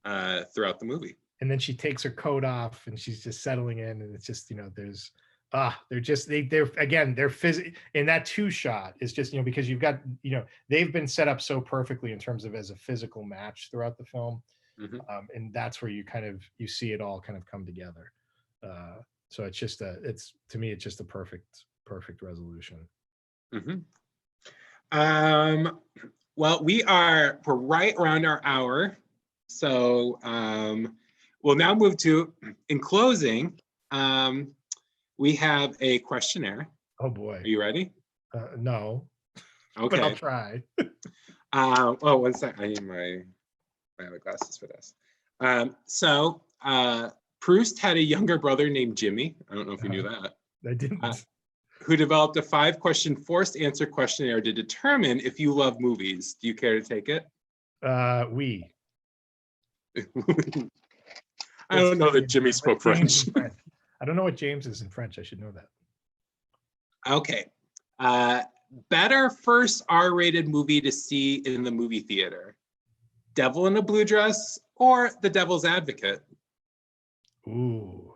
throughout the movie. And then she takes her coat off and she's just settling in, and it's just, they're in that 2 shot is just, because you've got, they've been set up so perfectly in terms of as a physical match throughout the film. And that's where you see it all kind of come together. So it's just to me, it's just a perfect resolution. Well, we're right around our hour. So we'll now move to, in closing, we have a questionnaire. Oh boy. Are you ready? No. Okay. But I'll try. One second. I need my other glasses for this. So Proust had a younger brother named Jimmy. I don't know if you knew that. I didn't. Who developed a 5-question forced answer questionnaire to determine if you love movies. Do you care to take it? We. I don't know that Jimmy spoke French. I don't know what James is in French. I should know that. Okay. Better first R-rated movie to see in the movie theater: Devil in a Blue Dress or The Devil's Advocate? Ooh.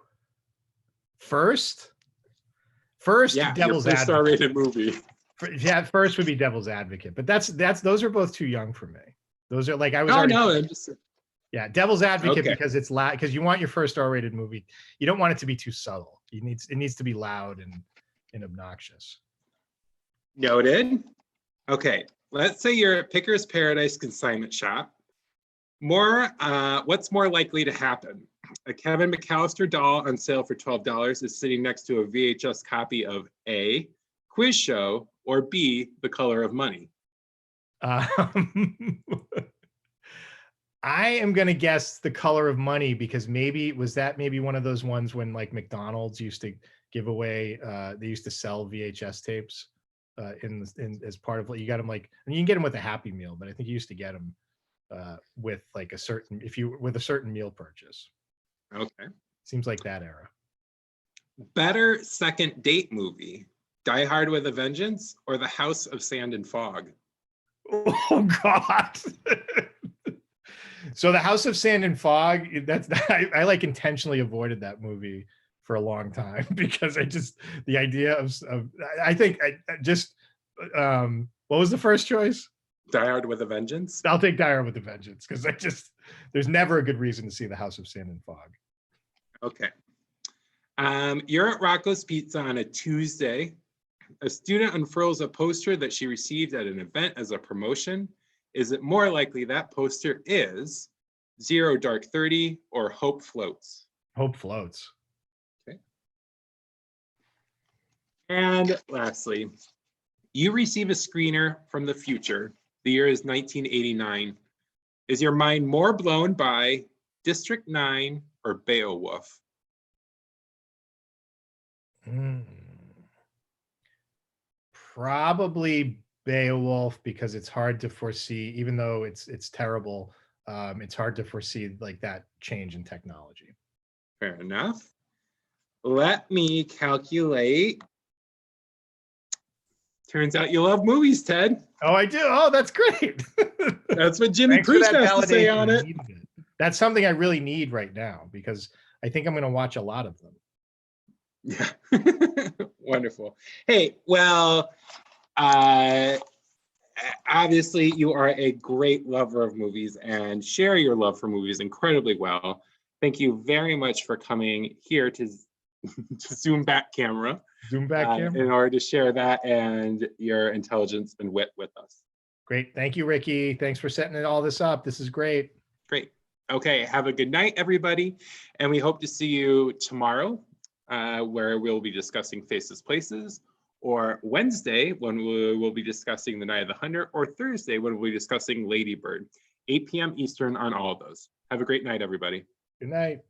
First, Devil's Advocate. R-rated movie. First would be Devil's Advocate, but those are both too young for me. Those are like I was. Oh no, I'm just. Yeah, Devil's Advocate, because it's loud. Because you want your first R-rated movie, you don't want it to be too subtle. It needs to be loud and obnoxious. Noted. Okay, let's say you're at Picker's Paradise consignment shop. What's more likely to happen? A Kevin McAllister doll on sale for $12 is sitting next to a VHS copy of A, Quiz Show, or B, The Color of Money. I am going to guess The Color of Money, because maybe one of those ones when like McDonald's used to give away, they used to sell VHS tapes in as part of what you got them, like, and you can get them with a Happy Meal, but I think you used to get them with like a certain meal purchase. Okay. Seems like that era. Better second date movie: Die Hard with a Vengeance, or The House of Sand and Fog? Oh God. So The House of Sand and Fog, that's I like intentionally avoided that movie for a long time because the idea of I think I just what was the first choice? Die Hard with a Vengeance. I'll take Die Hard with a Vengeance because there's never a good reason to see The House of Sand and Fog. Okay. You're at Rocco's Pizza on a Tuesday. A student unfurls a poster that she received at an event as a promotion. Is it more likely that poster is Zero Dark 30 or Hope Floats? Hope Floats. Okay. And lastly, you receive a screener from the future. The year is 1989. Is your mind more blown by District 9 or Beowulf? Probably Beowulf, because it's hard to foresee, even though it's terrible. It's hard to foresee like that change in technology. Fair enough. Let me calculate. Turns out you love movies, Ted. Oh, I do. Oh, that's great. That's what Jimmy Cruz has to say on it. That's something I really need right now because I think I'm going to watch a lot of them. Yeah. Wonderful. Hey, well, obviously you are a great lover of movies and share your love for movies incredibly well. Thank you very much for coming here to Zoom back camera. Zoom back camera. In order to share that and your intelligence and wit with us. Great. Thank you, Ricky. Thanks for setting all this up. This is great. Great. Okay. Have a good night, everybody. And we hope to see you tomorrow, where we'll be discussing Faceless Places, or Wednesday when we'll be discussing The Night of the Hunter, or Thursday when we'll be discussing Lady Bird. 8 p.m. Eastern on all of those. Have a great night, everybody. Good night.